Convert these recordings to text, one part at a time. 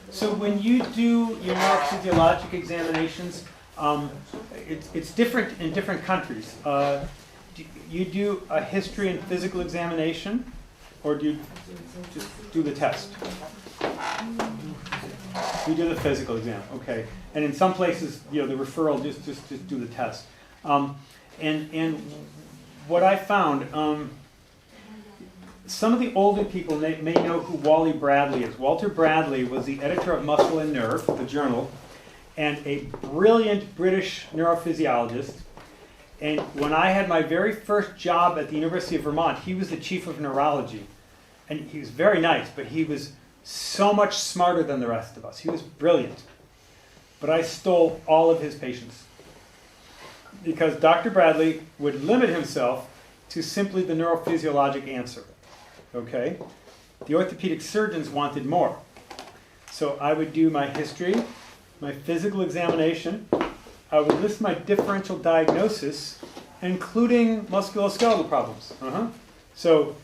So when you do your neurophysiologic examinations, it's different in different countries. You do a history and physical examination, or do you just do the test? You do the physical exam, okay. And in some places, the referral just do the test. And what I found, some of the older people may know who Wally Bradley is. Walter Bradley was the editor of Muscle and Nerve, the journal, and a brilliant British neurophysiologist. And when I had my very first job at the University of Vermont, he was the chief of neurology. And he was very nice, but he was so much smarter than the rest of us. He was brilliant. But I stole all of his patients. Because Dr. Bradley would limit himself to simply the neurophysiologic answer. Okay? The orthopedic surgeons wanted more. So I would do my history, my physical examination. I would list my differential diagnosis, including musculoskeletal problems. So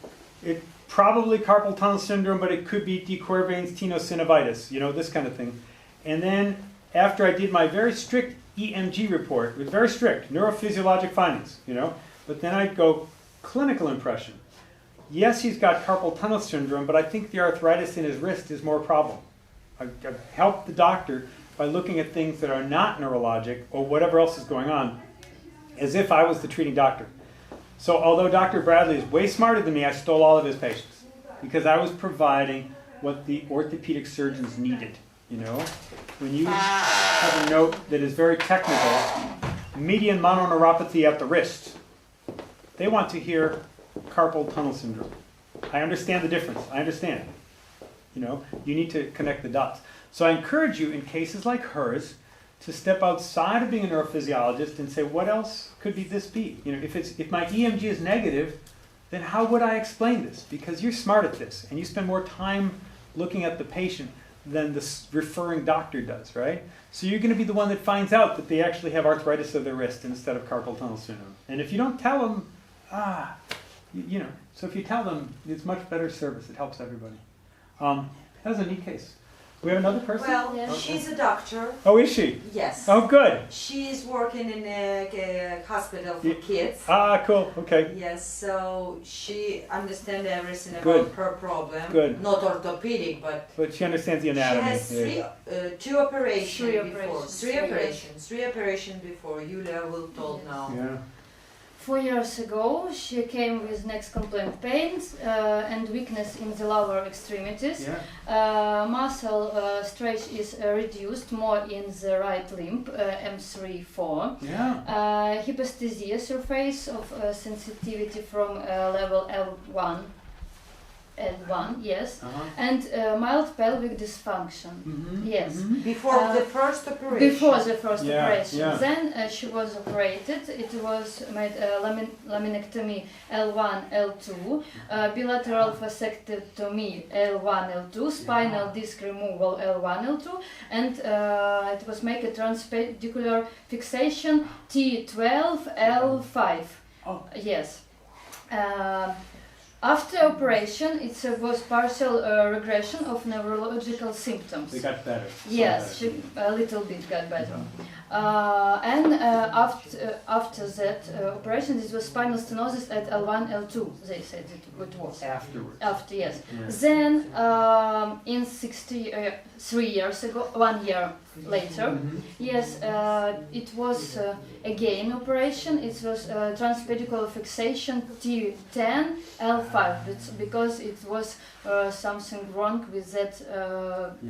it probably carpal tunnel syndrome, but it could be De Quervain's tenosynovitis, this kind of thing. And then after I did my very strict EMG report, with very strict neurophysiologic findings, but then I'd go clinical impression. Yes, he's got carpal tunnel syndrome, but I think the arthritis in his wrist is more a problem. I've helped the doctor by looking at things that are not neurologic or whatever else is going on, as if I was the treating doctor. So although Dr. Bradley is way smarter than me, I stole all of his patients because I was providing what the orthopedic surgeons needed. When you have a note that is very technical, median mononeuropathy at the wrist, they want to hear carpal tunnel syndrome. I understand the difference. I understand. You need to connect the dots. So I encourage you in cases like hers to step outside of being a neurophysiologist and say, what else could this be? If my EMG is negative, then how would I explain this? Because you're smart at this and you spend more time looking at the patient than the referring doctor does, right? So you're going to be the one that finds out that they actually have arthritis of their wrist instead of carpal tunnel syndrome. And if you don't tell them, so if you tell them, it's much better service. It helps everybody. That was a neat case. We have another person? Well, yes. She's a doctor. Oh, is she? Yes. Oh, good. She's working in a hospital for kids. Ah, cool. Okay. Yes, so she understands everything Good. about her problem. Good. Not orthopedic, but she understands the anatomy. She has three operations before. Julia will told now. Yeah. 4 years ago, she came with neck complaint pains and weakness in the lower extremities. Yeah. Muscle stretch is reduced more in the right limb, M3-4. Yeah. Hyposthesia surface of sensitivity from level L1, yes, and mild pelvic dysfunction. Yes. Before the first operation. Before the first operation. Yeah. Then she was operated. It was made laminectomy L1, L2, bilateral vasectomy L1, L2, spinal disc removal L1, L2, and it was made a transpedicular fixation T12, L5. Oh. Yes. After operation, it was partial regression of neurological symptoms. They got better. Yes, a little bit got better. And after that operation, it was spinal stenosis at L1, L2, they said it was. Afterwards. After, yes. Yeah. Then, in 3 years ago, 1 year later, yes, it was again operation. It was transpedicular fixation T10, L5, because it was something wrong with that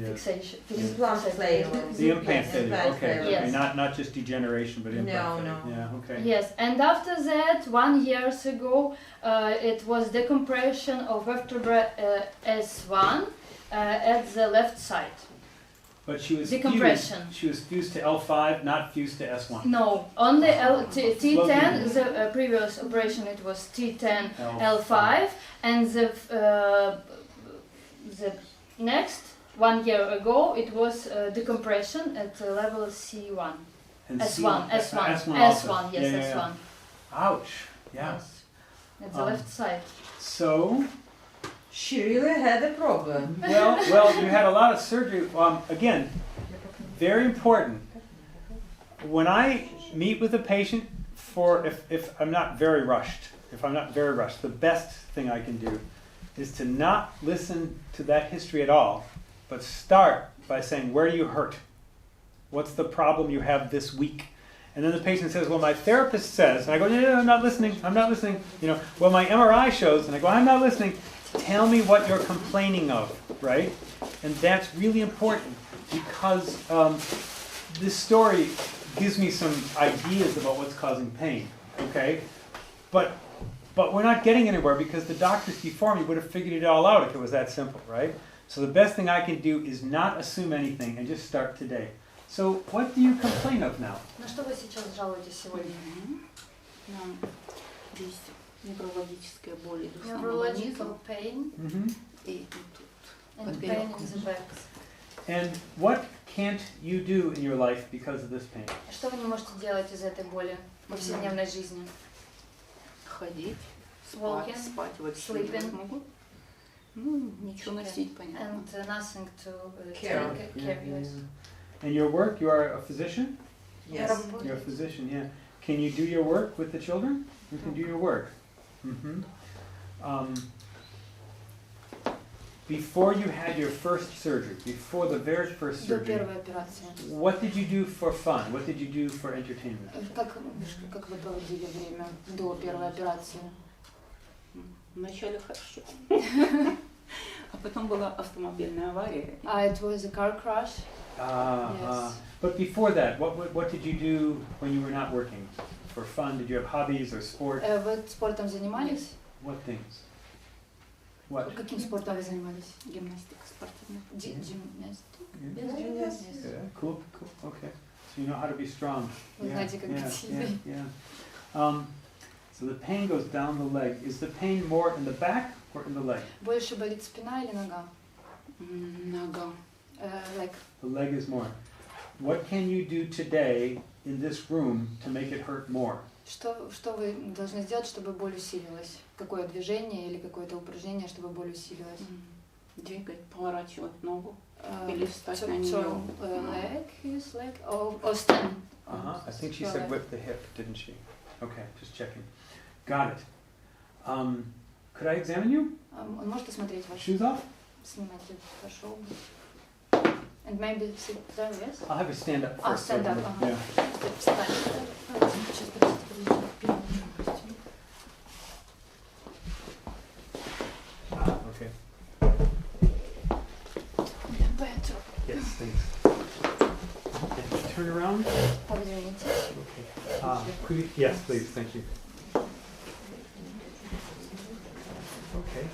fixation. Implant failure. The implant failure. Okay. Yes. Not just degeneration, but implant failure. No. Yeah. Okay. Yes, and after that, 1 year ago, it was decompression of vertebra S1 at the left side. But she was Decompression. She was fused to L5, not fused to S1. No, on the T10, the previous operation it was T10 L5, and the next 1 year ago it was decompression at level C1. And S1, S1, yes, S1. Ouch. Yeah. At the left side. So She really had a problem. Well, you had a lot of surgery. Again, very important. When I meet with a patient, if I'm not very rushed, the best thing I can do is to not listen to that history at all, but start by saying, where do you hurt? What's the problem you have this week? And then the patient says, well, my therapist says, and I go, no, I'm not listening. Well, my MRI shows, and I go, I'm not listening. Tell me what you're complaining of, right? And that's really important because this story gives me some ideas about what's causing pain, okay? But we're not getting anywhere because the doctors before me would have figured it all out if it was that simple, right? So the best thing I can do is not assume anything and just start today. So what do you complain of now? На что вы сейчас жалуетесь сегодня? Здесь неврологическая боль идут с Neurological pain и тут and pain in the back. And what can't you do in your life because of this pain? Что вы не можете делать из этой боли в повседневной жизни? ходить, Walking, спать вообще sleeping. не могут. Ну, ничего носить, понятно. And nothing to Care. take care of. Yes. And your work, you are a physician? Yes. You're a physician, yeah. Can you do your work with the children? You can do your work. Before you had your first surgery, before the very first До surgery, первой операции. what did you do for fun? What did you do for entertainment? Как вы проводили время до первой операции? Вначале хорошо. А потом была автомобильная авария. It was a car crash. Yes. But before that, what did you do when you were not working? For fun, did you have hobbies or sport? Вы спортом занимались? What things? What? Каким спортом вы занимались? Гимнастика спортивная. Gymnastics. Yes. Yeah, cool, okay. So you know how to be strong. Вы знаете, как быть сильной. So the pain goes down the leg. Is the pain more in the back or in the leg? Больше болит спина или нога? Нога. Like. The leg is more. What can you do today in this room to make it hurt more? Что вы должны сделать, чтобы боль усилилась? Какое движение или какое-то упражнение, чтобы боль усилилась? Двигать, поворачивать ногу. Или встать на нее. Leg, or stand. I think she said whip the hip, didn't she? Okay, just checking. Got it. Could I examine you? Он может осмотреть вас? Shoes off? Снимайте вашу обувь. And maybe sit there, yes? I'll have you stand up first. Stand up. Yeah. Встать. Okay. Better. Yes, thanks. Okay, turn around. Поверните. Okay. Could you, yes, please, thank you. Okay.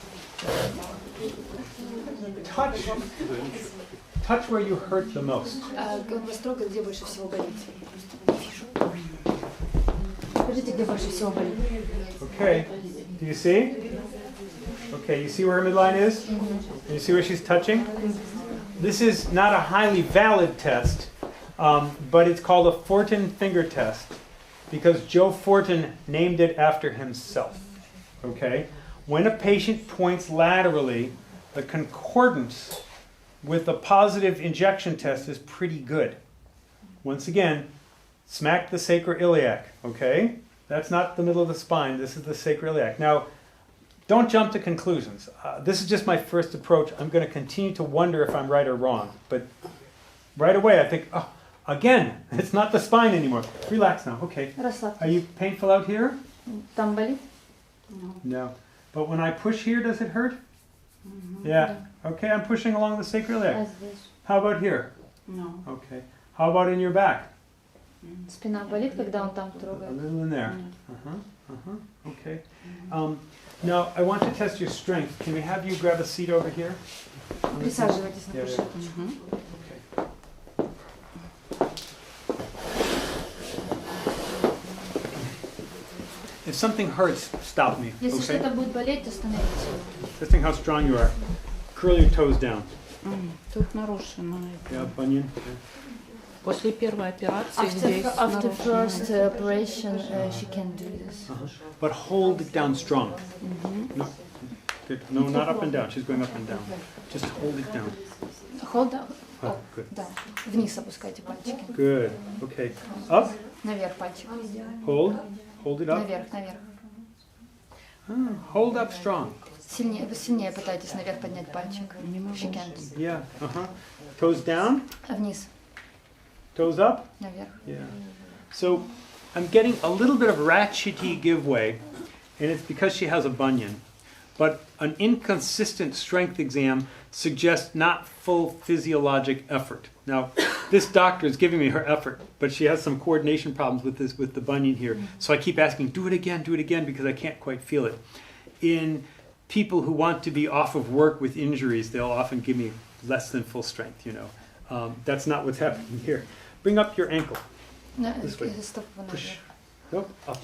Touch where you hurt the most. Вас трогает, где больше всего болит. Скажите, где больше всего болит. Okay. Do you see? Okay, you see where her midline is? You see where she's touching? This is not a highly valid test, but it's called a Fortin finger test because Joe Fortin named it after himself. Okay? When a patient points laterally, the concordance with the positive injection test is pretty good. Once again, smack the sacroiliac, okay? That's not the middle of the spine, this is the sacroiliac. Now, don't jump to conclusions. This is just my first approach. I'm going to continue to wonder if I'm right or wrong. But right away I think, oh, again, it's not the spine anymore. Relax now, okay. Are you painful out here? Там болит? No. But when I push here, does it hurt? Yeah. Okay, I'm pushing along the sacroiliac. How about here? No. Okay. How about in your back? Спина болит, когда он там A трогает? little in there. Okay. Now, I want to test your strength. Can we have you grab a seat over here? Присаживайтесь на Yeah, yeah. кушетку. Okay. If something hurts, stop me. Если Okay? что-то будет болеть, остановите его. Testing how strong you are. Curl your toes down. Тут нарушено. Yeah, bunion. После первой операции здесь After нарушено. first operation, she can do this. But hold it down strong. No. Good. No, not up and down. She's going up and down. Just hold it down. Hold down. Oh, good. Да. Вниз опускайте пальчики. Good. Okay. Up. Наверх пальчик. Hold. Hold it up. Наверх, наверх. Hold up strong. Сильнее, вы сильнее пытайтесь наверх поднять пальчик. She can't. Yeah. Toes down. Вниз. Toes up. Наверх. Yeah. So I'm getting a little bit of ratchety give way, and it's because she has a bunion. But an inconsistent strength exam suggests not full physiologic effort. Now, this doctor is giving me her effort, but she has some coordination problems with the bunion here. So I keep asking, do it again, because I can't quite feel it. In people who want to be off of work with injuries, they'll often give me less than full strength, you know. That's not what's happening here. Bring up your ankle. This way. Стопу Push. наверх. Nope, up.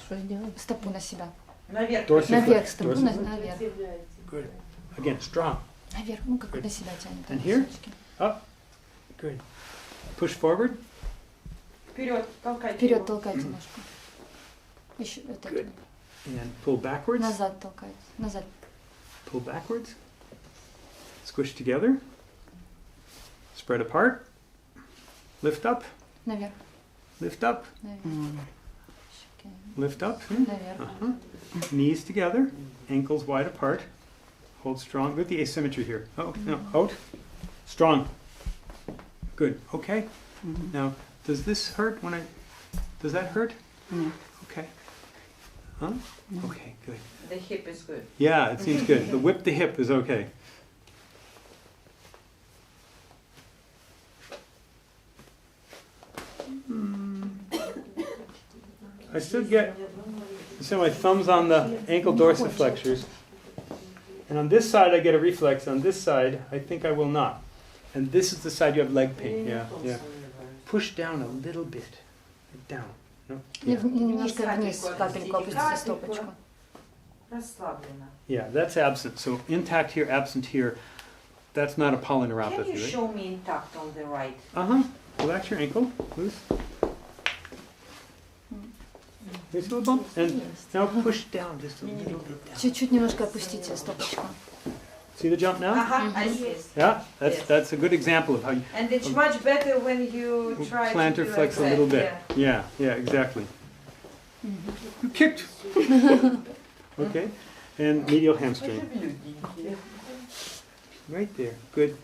Стопу на себя. Наверх. Наверх стопу, наверх. Good. Again, strong. Наверх, ну как на себя тянет. And here? Up. Good. Push forward. Вперед, толкайте. Вперед толкайте ножку. Еще вот это. Good. And pull backwards. Назад толкайте. Назад. Pull backwards. Squish together. Spread apart. Lift up. Наверх. Lift up. Наверх. Lift up. Наверх. Knees together. Ankles wide apart. Hold strong. Look at the asymmetry here. Oh, no. Out. Strong. Good. Okay. Now, does this hurt when I... Does that hurt? Okay. Huh? Okay, good. The hip is good. Yeah, it seems good. The whip the hip is okay. I still get... So my thumb's on the ankle dorsiflexors. And on this side I get a reflex. On this side, I think I will not. And this is the side you have leg pain. Yeah, yeah. Push down a little bit. Down. No? И Yeah. немножко вниз капельку опустите стопочку. Расслабленно. Yeah, that's absent. So intact here, absent here. That's not a Can polyneuropathy, you right? show me intact on the right? Relax your ankle. Loose. There's a little bump. And now push down just a little bit down. Чуть-чуть немножко опустите стопочку. See the jump now? I see. Yeah, Yes. that's a good example of how you And it's much better when you try plantar to do flex a like little that, bit. Yeah, exactly. You kicked. Okay. And medial hamstring. Right there. Good.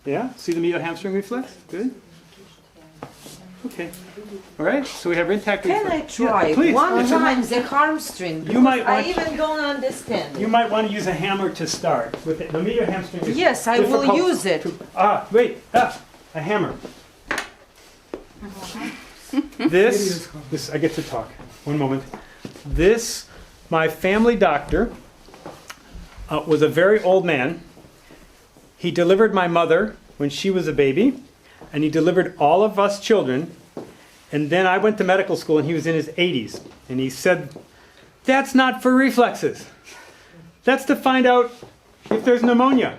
Yeah? See the medial hamstring reflex? Good. Okay. All right. So we have intact Can I reflex. try Yeah, please. one It's a- time the hamstring? You might I want- even don't understand You it. might want to use a hammer to start with it. The medial hamstring is Yes, I will difficult use it. Wait. A hammer. This, I get to talk. One moment. This, my family doctor was a very old man. He delivered my mother when she was a baby, and he delivered all of us children. And then I went to medical school, and he was in his 80s. And he said, "That's not for reflexes. That's to find out if there's pneumonia.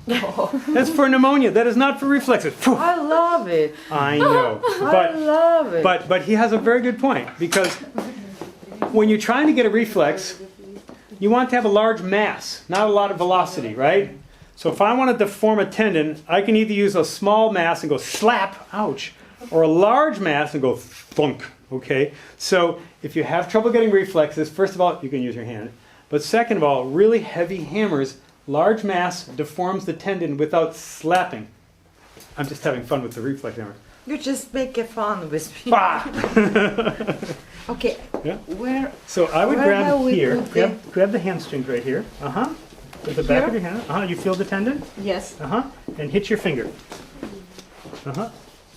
That's for pneumonia. That is not for reflexes." Phew. I love it. I know. I love it. But he has a very good point, because when you're trying to get a reflex, you want to have a large mass, not a lot of velocity, right? So if I want to deform a tendon, I can either use a small mass and go slap, ouch, or a large mass and go thunk, okay? So if you have trouble getting reflexes, first of all, you can use your hand. But second of all, really heavy hammers, large mass deforms the tendon without slapping. I'm just having fun with the reflex hammer. You just make a fun with me. Bah! Okay. Yeah. Where? So I would Where grab have we here, put grab the hamstring right here. With the back of your hand. You feel the tendon? Yes. And hit your finger.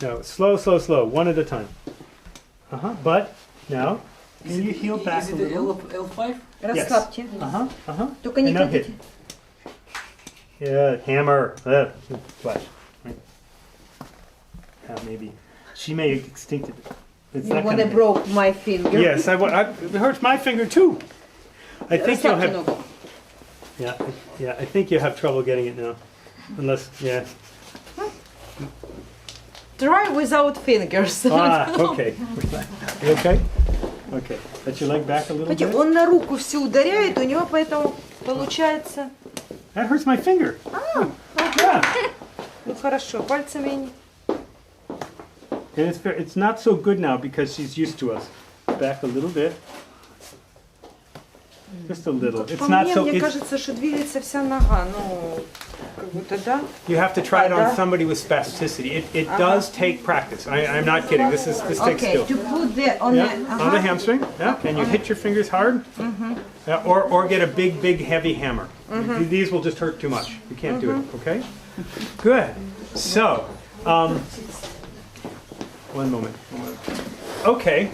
No, slow, slow, slow, one at a time. But now, can you heel back a little? L5? Yes. Расслабьте. Только And не now hit. кладите. Yeah, hammer. Flash. Right. Maybe. She may have extincted it. It's You that want kind to of broke my finger? Yes, it hurts my finger too. I think you'll Расслабьте have. ногу. Yeah, I think you'll have trouble getting it now. Unless, yeah. Try without fingers. Okay. You okay? Okay. Let your leg back a little Смотрите, bit. он на руку всю ударяет, у него поэтому Получается. That hurts my finger. Yeah. Ну хорошо, пальцами. And it's not so good now because she's used to us. Back a little bit. Just a little. It's not so. Мне кажется, что двигается вся нога, ну как будто да. You have to try it on somebody with spasticity. It does take practice. I'm not kidding. This takes skill. To put the on On the hamstring. Yeah. And you hit your fingers hard. Or get a big heavy hammer. These will just hurt too much. You can't do it. Okay. Good. So, one moment. Okay.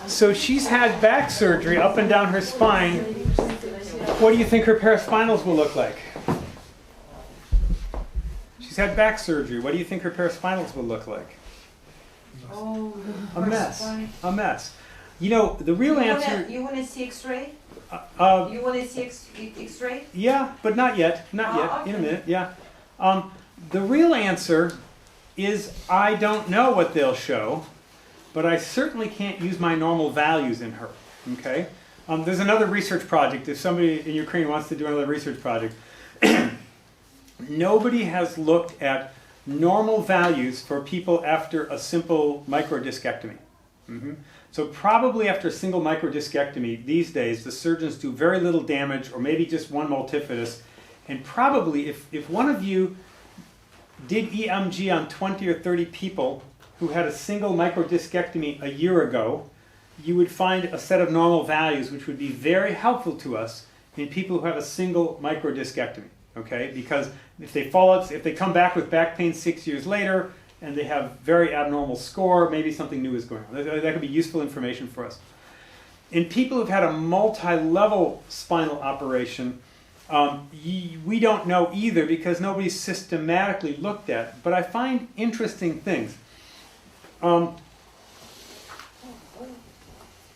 So she's had back surgery up and down her spine. What do you think her paraspinals will look like? She's had back surgery. What do you think her paraspinals will look like? Oh, A mess. A mess. You know, the real answer... You want to see X-ray? You want to see X-ray? Yeah, but not yet. Not yet. Okay. In a minute, yeah. The real answer is I don't know what they'll show, but I certainly can't use my normal values in her. Okay? There's another research project. If somebody in Ukraine wants to do another research project, nobody has looked at normal values for people after a simple microdiscectomy. So probably after a single microdiscectomy these days, the surgeons do very little damage or maybe just one multifidus. And probably if one of you did EMG on 20 or 30 people who had a single microdiscectomy a year ago, you would find a set of normal values which would be very helpful to us in people who have a single microdiscectomy. Okay? Because if they come back with back pain 6 years later and they have very abnormal score, maybe something new is going on. That could be useful information for us. In people who've had a multi-level spinal operation, we don't know either because nobody's systematically looked at. But I find interesting things.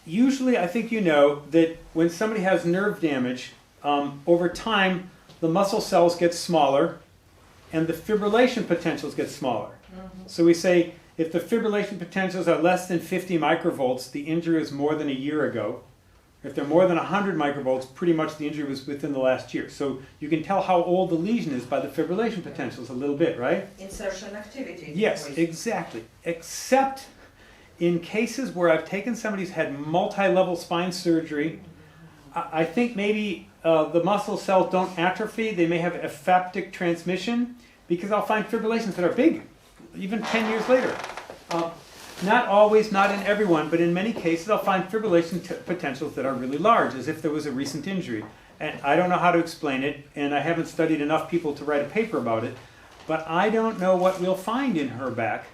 Usually, I think you know that when somebody has nerve damage, over time, the muscle cells get smaller and the fibrillation potentials get smaller. So we say if the fibrillation potentials are less than 50 microvolts, the injury is more than a year ago. If they're more than 100 microvolts, pretty much the injury was within the last year. So you can tell how old the lesion is by the fibrillation potentials a little bit, right? Insertion activity. Yes, exactly. Except in cases where I've taken somebody who's had multi-level spine surgery, I think maybe the muscle cells don't atrophy. They may have ephaptic transmission because I'll find fibrillations that are big, even 10 years later. Not always, not in everyone, but in many cases I'll find fibrillation potentials that are really large, as if there was a recent injury. And I don't know how to explain it, and I haven't studied enough people to write a paper about it, but I don't know what we'll find in her back.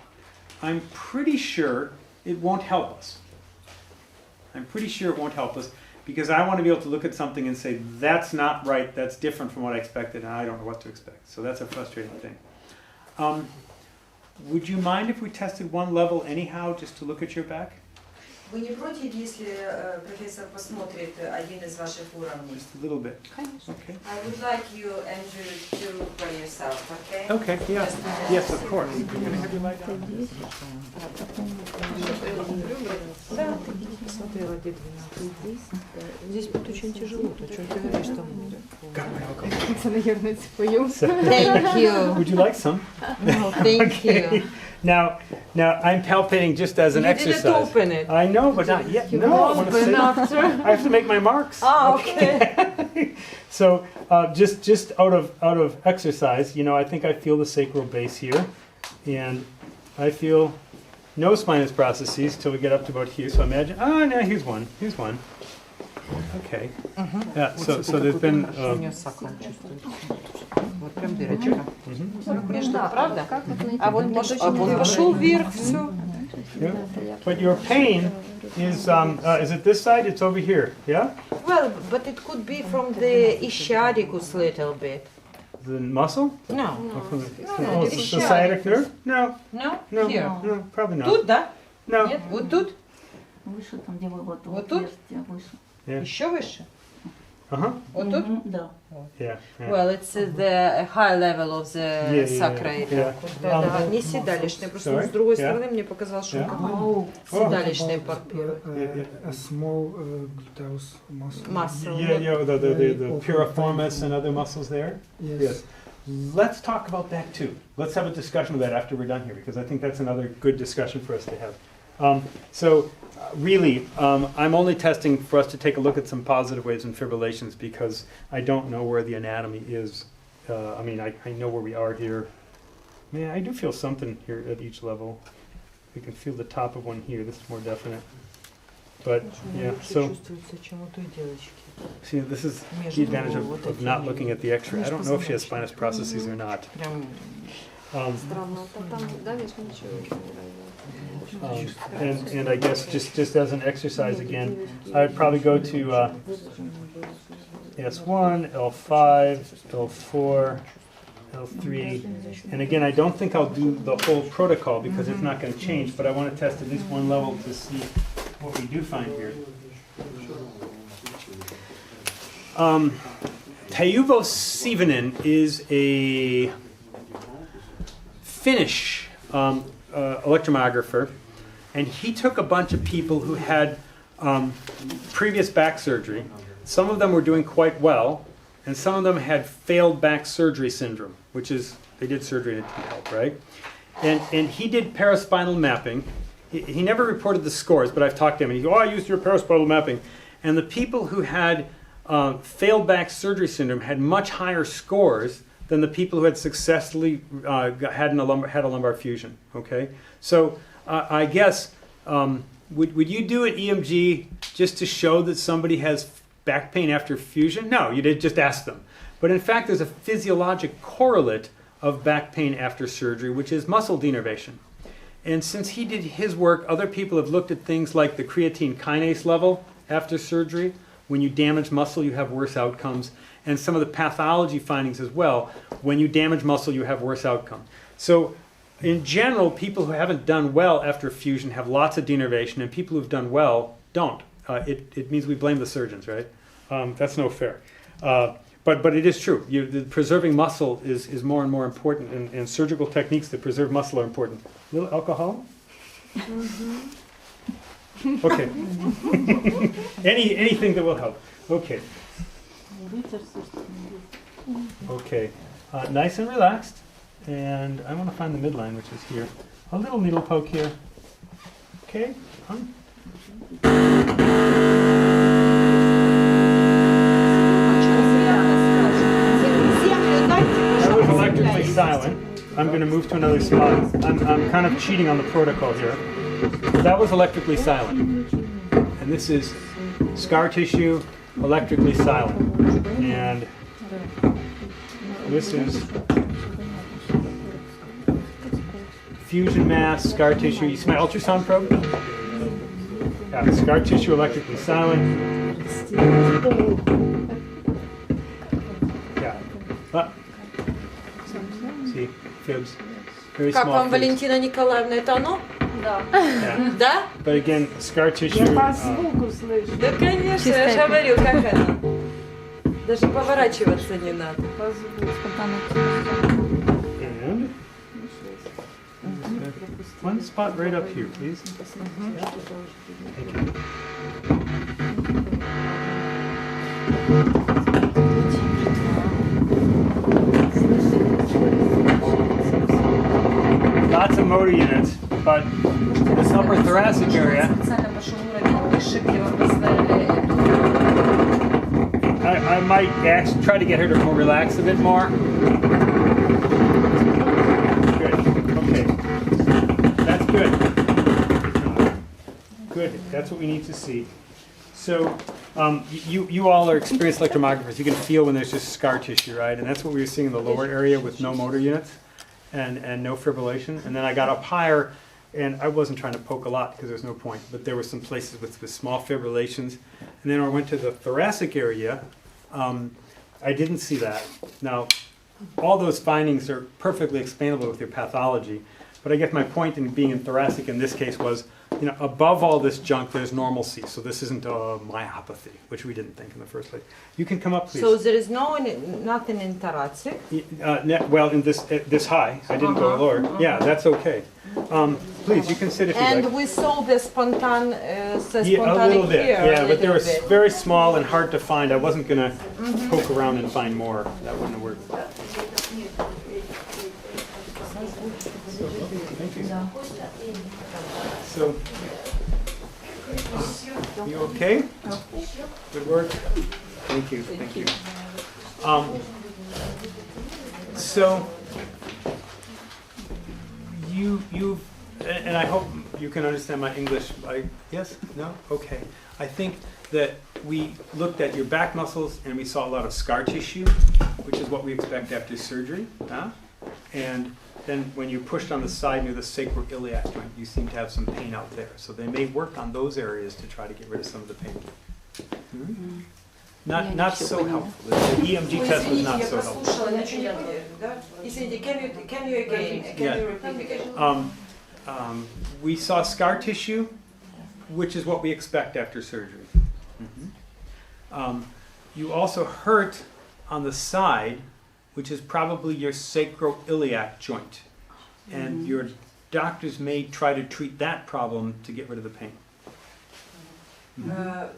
I'm pretty sure it won't help us. I'm pretty sure it won't help us because I want to be able to look at something and say, that's not right, that's different from what I expected, and I don't know what to expect. So that's a frustrating thing. Would you mind if we tested one level anyhow, just to look at your back? Вы не против, если профессор посмотрит один из ваших уровней? Just a little bit. Okay. I would like you, Andrew, to by yourself, okay? Okay, yeah. Yes, of course. Здесь будет очень тяжело. Ты что говоришь там? Thank you. Would you like some? No, thank you. Now I'm palpating just as an exercise. You didn't open it. I know, but not yet. No, I want to say. I have to make my marks. Oh, okay. So just out of exercise, you know, I think I feel the sacral base here, and I feel no spinous processes till we get up to about here. So imagine. Oh, no, here's one. Here's one. Okay. Yeah. So there's been. Вот прям дырочка. Между, правда? А вот пошел вверх, все. But your pain is it this side? It's over here, yeah? Well, but it could be from the ischiadicus a little bit. The muscle? No. Oh, the sciatic nerve? No. No? No. Here. No, probably not. Тут, да? No. Нет? Вот тут? Выше там, где вы вот Вот тут? отверстие выше. Yeah. Еще выше? Вот тут? Да. Yeah. yeah. Well, it's the high level of the Yeah, yeah, sacral. yeah. Да, да, не седалищный. Просто Sorry? с другой Yeah. стороны мне показалось, что он Yeah. как седалищный партнер. A small gluteus muscle. Muscle. Yeah, the piriformis and other muscles there. Yes. Let's talk about that too. Let's have a discussion of that after we're done here, because I think that's another good discussion for us to have. Really, I'm only testing for us to take a look at some positive waves and fibrillations because I don't know where the anatomy is. I mean, I know where we are here. Yeah, I do feel something here at each level. We can feel the top of one here. This is more definite. But yeah, so see, this is the advantage of not looking at the X-ray. I don't know if she has spinous processes or not. And I guess just as an exercise again, I'd probably go to S1, L5, L4, L3, and again, I don't think I'll do the whole protocol because it's not going to change, but I want to test at least one level to see what we do find here. Teuvo Sivanen is a Finnish electromyographer, and he took a bunch of people who had previous back surgery. Some of them were doing quite well, and some of them had failed back surgery syndrome, which is they did surgery and it didn't help, right? And he did paraspinal mapping. He never reported the scores, but I've talked to him, and he goes, "Oh, I used your paraspinal mapping." And the people who had failed back surgery syndrome had much higher scores than the people who had successfully had a lumbar fusion. Okay, so I guess would you do an EMG just to show that somebody has back pain after fusion? No, you did just ask them. But in fact, there's a physiologic correlate of back pain after surgery, which is muscle denervation. And since he did his work, other people have looked at things like the creatine kinase level after surgery. When you damage muscle, you have worse outcomes. And some of the pathology findings as well. When you damage muscle, you have worse outcome. So in general, people who haven't done well after fusion have lots of denervation, and people who've done well don't. It means we blame the surgeons, right? That's no fair. But it is true. Preserving muscle is more and more important, and surgical techniques that preserve muscle are important. A little alcohol? Mm-hmm. Okay. Anything that will help. Okay. Okay. Nice and relaxed. And I want to find the midline, which is here. A little needle poke here. Okay. That was electrically silent. I'm going to move to another spot. I'm kind of cheating on the protocol here. That was electrically silent. And this is scar tissue, electrically silent. And this is fusion mass, scar tissue. You see my ultrasound probe? Yeah, scar tissue, electrically silent. Yeah. See, fibs. Very Как small вам, fibs. Валентина Николаевна, это оно? Да. Yeah. Да? But again, scar tissue. Да, конечно, я же говорю, как это. Даже поворачиваться не надо. And one spot right up here, please. Thank you. Lots of motor units, but this upper thoracic area, I might actually try to get her to relax a bit more. Good. Okay. That's good. Good. That's what we need to see. So you all are experienced electromographers. You can feel when there's just scar tissue, right? And that's what we were seeing in the lower area with no motor units and no fibrillation. And then I got up higher, and I wasn't trying to poke a lot because there's no point, but there were some places with small fibrillations. And then I went to the thoracic area. I didn't see that. Now, all those findings are perfectly explainable with your pathology, but I guess my point in being in thoracic in this case was above all this junk, there's normalcy. So this isn't a myopathy, which we didn't think in the first place. You can come up, please. So there is nothing in thoracic? Well, in this high, I didn't go lower. Yeah, that's okay. Please, you can sit if you like. And we saw the spontan, A little bit, here. yeah, but they were very small and hard to find. I wasn't going to poke around and find more. That wouldn't have worked. Thank you. So, you okay? Good work. Thank you. Thank you. So, you've, and I hope you can understand my English. Yes? No? Okay. I think that we looked at your back muscles and we saw a lot of scar tissue, which is what we expect after surgery. And then when you pushed on the side near the sacroiliac joint, you seem to have some pain out there. So they may work on those areas to try to get rid of some of the pain. Hmm? Not so helpful. The EMG test was not so helpful. Can you repeat again? We saw scar tissue, which is what we expect after surgery. You also hurt on the side, which is probably your sacroiliac joint. And your doctors may try to treat that problem to get rid of the pain.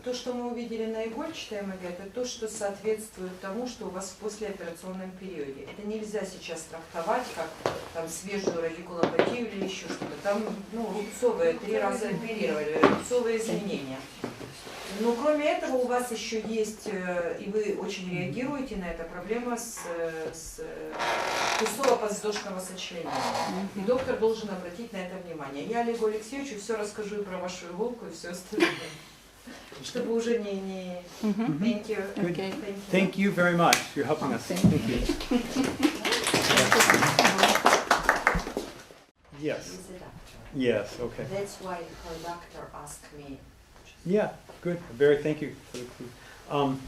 То, что мы увидели на игольчатой МРТ, это то, что соответствует тому, что у вас в послеоперационном периоде. Это нельзя сейчас трактовать как там свежую радикулопатию или еще что-то. Там рубцовые, 3 раза оперировали, рубцовые изменения. Но кроме этого у вас еще есть, и вы очень реагируете на это, проблема с кустово-подвздошного сочленения. И доктор должен обратить на это внимание. Я Олегу Алексеевичу все расскажу и про вашу иголку, и все остальное. Чтобы уже не... Thank you. Okay. Thank you very much. You're helping us. Thank you. Yes. Yes, okay. That's why her doctor asked me. Yeah, good. Thank you for the clue.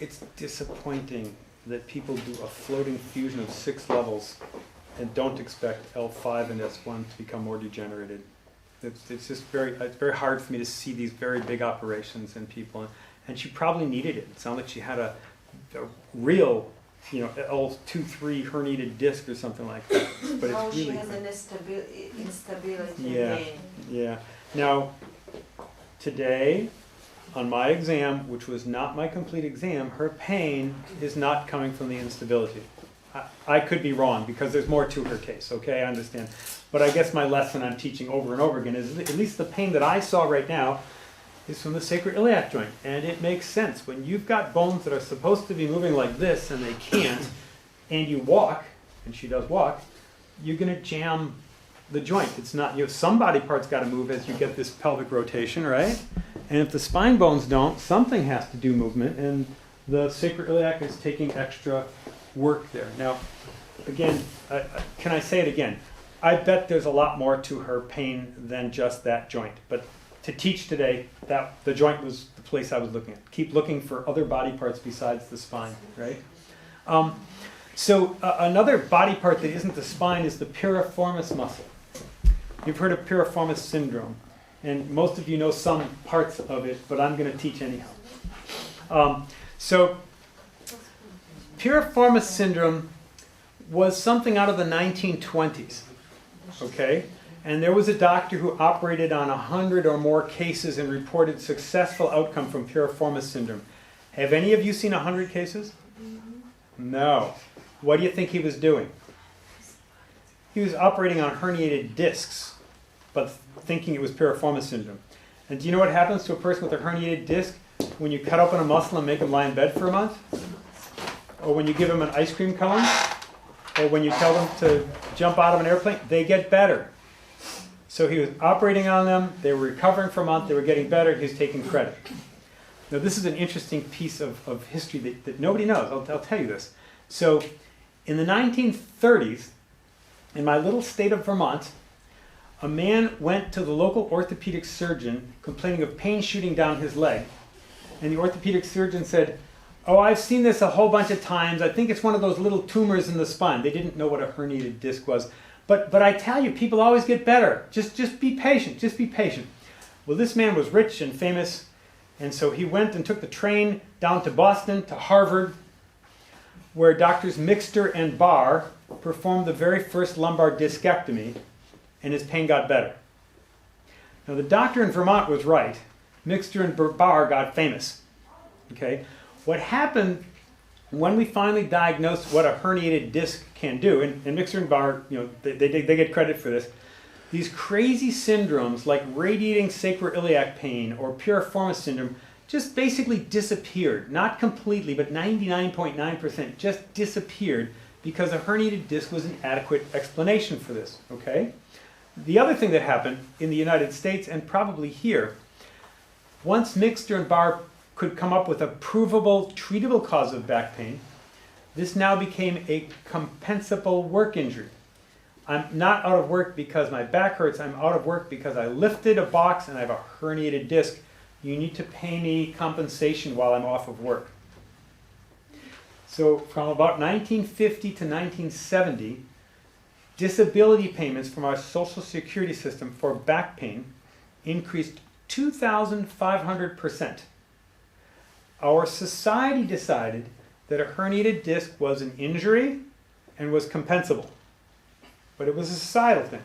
It's disappointing that people do a floating fusion of 6 levels and don't expect L5 and S1 to become more degenerated. It's just very hard for me to see these very big operations in people, and she probably needed it. It sounded like she had a real, L2-3 herniated disc or something like that. But it's really she has an instability. Yeah. Now, today, on my exam, which was not my complete exam, her pain is not coming from the instability. I could be wrong because there's more to her case, okay? I understand. But I guess my lesson I'm teaching over and over again is at least the pain that I saw right now is from the sacroiliac joint. And it makes sense. When you've got bones that are supposed to be moving like this and they can't, and you walk, and she does walk, you're going to jam the joint. It's not, some body parts got to move as you get this pelvic rotation, right? And if the spine bones don't, something has to do movement, and the sacroiliac is taking extra work there. Now, again, can I say it again? I bet there's a lot more to her pain than just that joint. But to teach today, that the joint was the place I was looking at. Keep looking for other body parts besides the spine, right? So another body part that isn't the spine is the piriformis muscle. You've heard of piriformis syndrome, and most of you know some parts of it, but I'm going to teach anyhow. So piriformis syndrome was something out of the 1920s, okay? And there was a doctor who operated on 100 or more cases and reported successful outcome from piriformis syndrome. Have any of you seen 100 cases? No. What do you think he was doing? He was operating on herniated discs, but thinking it was piriformis syndrome. And do you know what happens to a person with a herniated disc when you cut open a muscle and make them lie in bed for a month? Or when you give them an ice cream cone? Or when you tell them to jump out of an airplane? They get better. So he was operating on them, they were recovering for a month, they were getting better, he was taking credit. Now this is an interesting piece of history that nobody knows. I'll tell you this. So in the 1930s, in my little state of Vermont, a man went to the local orthopedic surgeon complaining of pain shooting down his leg. And the orthopedic surgeon said, "Oh, I've seen this a whole bunch of times. I think it's one of those little tumors in the spine." They didn't know what a herniated disc was. But I tell you, people always get better. Just be patient. Just be patient. Well, this man was rich and famous, and so he went and took the train down to Boston, to Harvard, where doctors Mixter and Barr performed the very first lumbar discectomy, and his pain got better. Now, the doctor in Vermont was right. Mixter and Barr got famous. Okay? What happened when we finally diagnosed what a herniated disc can do, and Mixter and Barr, they get credit for this, these crazy syndromes like radiating sacroiliac pain or piriformis syndrome just basically disappeared. Not completely, but 99.9% just disappeared because a herniated disc was an adequate explanation for this. Okay? The other thing that happened in the United States and probably here, once Mixter and Barr could come up with a provable, treatable cause of back pain, this now became a compensable work injury. I'm not out of work because my back hurts. I'm out of work because I lifted a box and I have a herniated disc. You need to pay me compensation while I'm off of work. So from about 1950 to 1970, disability payments from our Social Security system for back pain increased 2,500%. Our society decided that a herniated disc was an injury and was compensable. But it was a societal thing.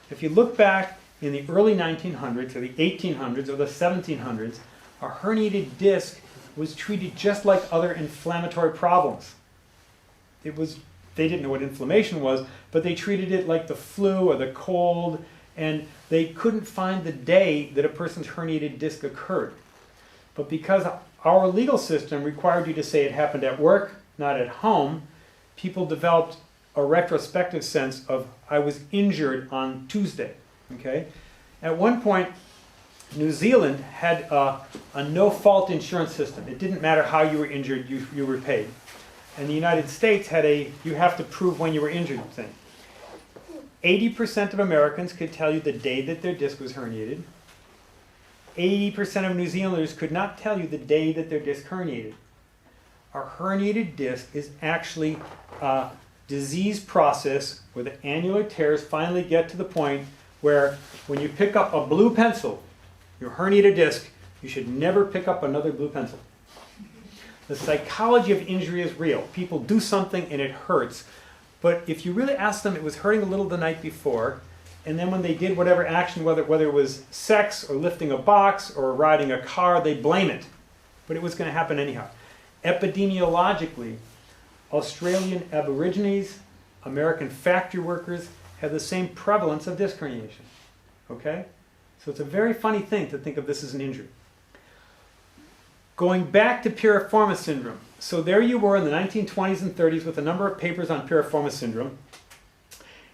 If you look back in the early 1900s or the 1800s or the 1700s, a herniated disc was treated just like other inflammatory problems. They didn't know what inflammation was, but they treated it like the flu or the cold, and they couldn't find the day that a person's herniated disc occurred. But because our legal system required you to say it happened at work, not at home, people developed a retrospective sense of, I was injured on Tuesday. Okay? At one point, New Zealand had a no-fault insurance system. It didn't matter how you were injured, you were paid. And the United States had you have to prove when you were injured thing. 80% of Americans could tell you the day that their disc was herniated. 80% of New Zealanders could not tell you the day that their disc herniated. Our herniated disc is actually a disease process where the annular tears finally get to the point where when you pick up a blue pencil, your herniated disc, you should never pick up another blue pencil. The psychology of injury is real. People do something and it hurts. But if you really ask them, it was hurting a little the night before, and then when they did whatever action, whether it was sex or lifting a box or riding a car, they blame it. But it was going to happen anyhow. Epidemiologically, Australian Aborigines, American factory workers have the same prevalence of disc herniation. Okay? So it's a very funny thing to think of this as an injury. Going back to piriformis syndrome. So there you were in the 1920s and 30s with a number of papers on piriformis syndrome.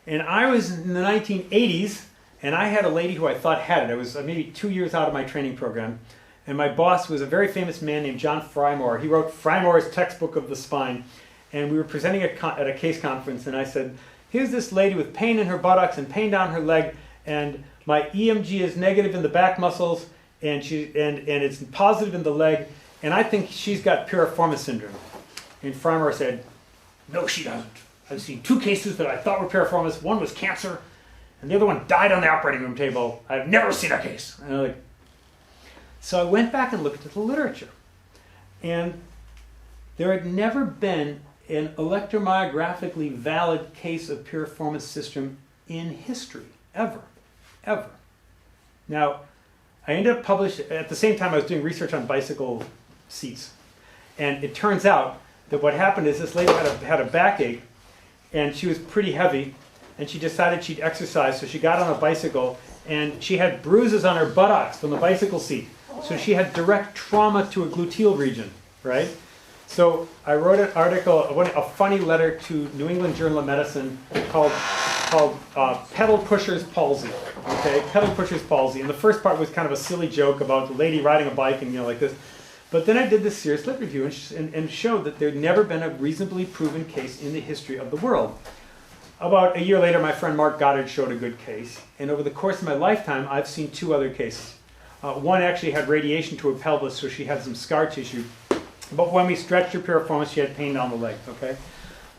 And I was in the 1980s, and I had a lady who I thought had it. I was maybe 2 years out of my training program. And my boss was a very famous man named John Frymore. He wrote Frymore's textbook of the spine. And we were presenting at a case conference, and I said, here's this lady with pain in her buttocks and pain down her leg, and my EMG is negative in the back muscles, and it's positive in the leg, and I think she's got piriformis syndrome. And Frymore said, no, she doesn't. I've seen 2 cases that I thought were piriformis. One was cancer, and the other one died on the operating room table. I've never seen a case. And so I went back and looked at the literature, and there had never been an electromyographically valid case of piriformis syndrome in history, ever. Now, I ended up publishing, at the same time I was doing research on bicycle seats. And it turns out that what happened is this lady had a backache, and she was pretty heavy, and she decided she'd exercise, so she got on a bicycle, and she had bruises on her buttocks from the bicycle seat. So she had direct trauma to a gluteal region, right? So I wrote an article, a funny letter to New England Journal of Medicine called Pedal Pusher's Palsy. Okay, Pedal Pusher's Palsy. And the first part was kind of a silly joke about the lady riding a bike and like this. But then I did this serious lit review and showed that there'd never been a reasonably proven case in the history of the world. About a year later, my friend Mark Goddard showed a good case. And over the course of my lifetime, I've seen 2 other cases. One actually had radiation to her pelvis, so she had some scar tissue. But when we stretched her piriformis, she had pain down the leg, okay?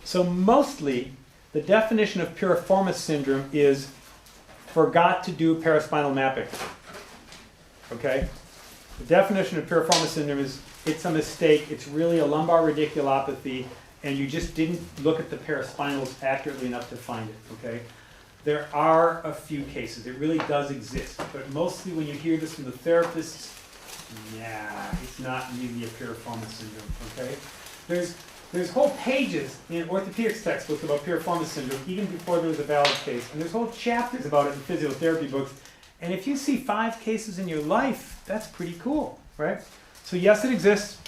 So mostly, the definition of piriformis syndrome is forgot to do paraspinal mapping. Okay? The definition of piriformis syndrome is it's a mistake, it's really a lumbar radiculopathy, and you just didn't look at the paraspinals accurately enough to find it. Okay? There are a few cases, it really does exist, but mostly when you hear this from the therapists, yeah, it's not really a piriformis syndrome. Okay? There's whole pages in orthopedics textbooks about piriformis syndrome, even before there was a valid case. And there's whole chapters about it in physiotherapy books. And if you see 5 cases in your life, that's pretty cool, right? So yes, it exists.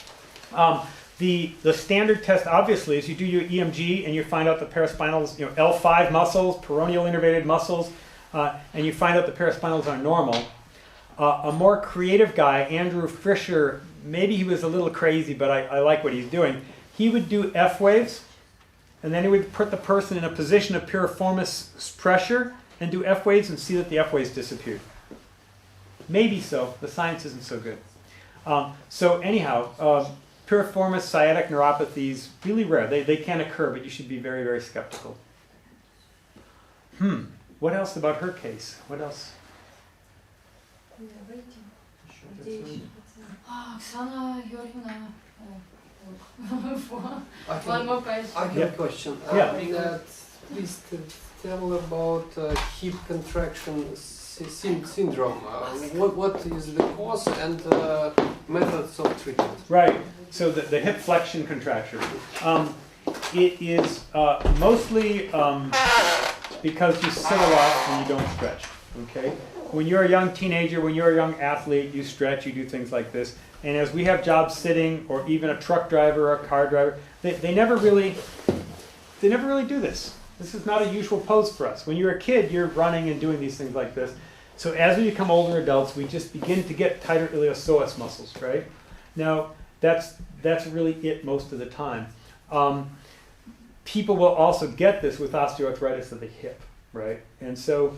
The standard test, obviously, is you do your EMG and you find out the paraspinals, L5 muscles, peroneal innervated muscles, and you find out the paraspinals are normal. A more creative guy, Andrew Fisher, maybe he was a little crazy, but I like what he's doing. He would do F waves, and then he would put the person in a position of piriformis pressure and do F waves and see that the F waves disappeared. Maybe so. The science isn't so good. So anyhow, piriformis sciatic neuropathies, really rare. They can occur, but you should be very, very skeptical. What else about her case? What else? Оксана Георгиевна. One more question. I have a question. Please tell about hip contraction syndrome. What is the cause and methods of treatment? Right. So the hip flexion contracture. It is mostly because you sit a lot and you don't stretch. Okay. When you're a young teenager, when you're a young athlete, you stretch, you do things like this. And as we have jobs sitting, or even a truck driver or a car driver, they never really do this. This is not a usual pose for us. When you're a kid, you're running and doing these things like this. So as we become older adults, we just begin to get tighter iliopsoas muscles, right? Now, that's really it most of the time. People will also get this with osteoarthritis of the hip, right? And so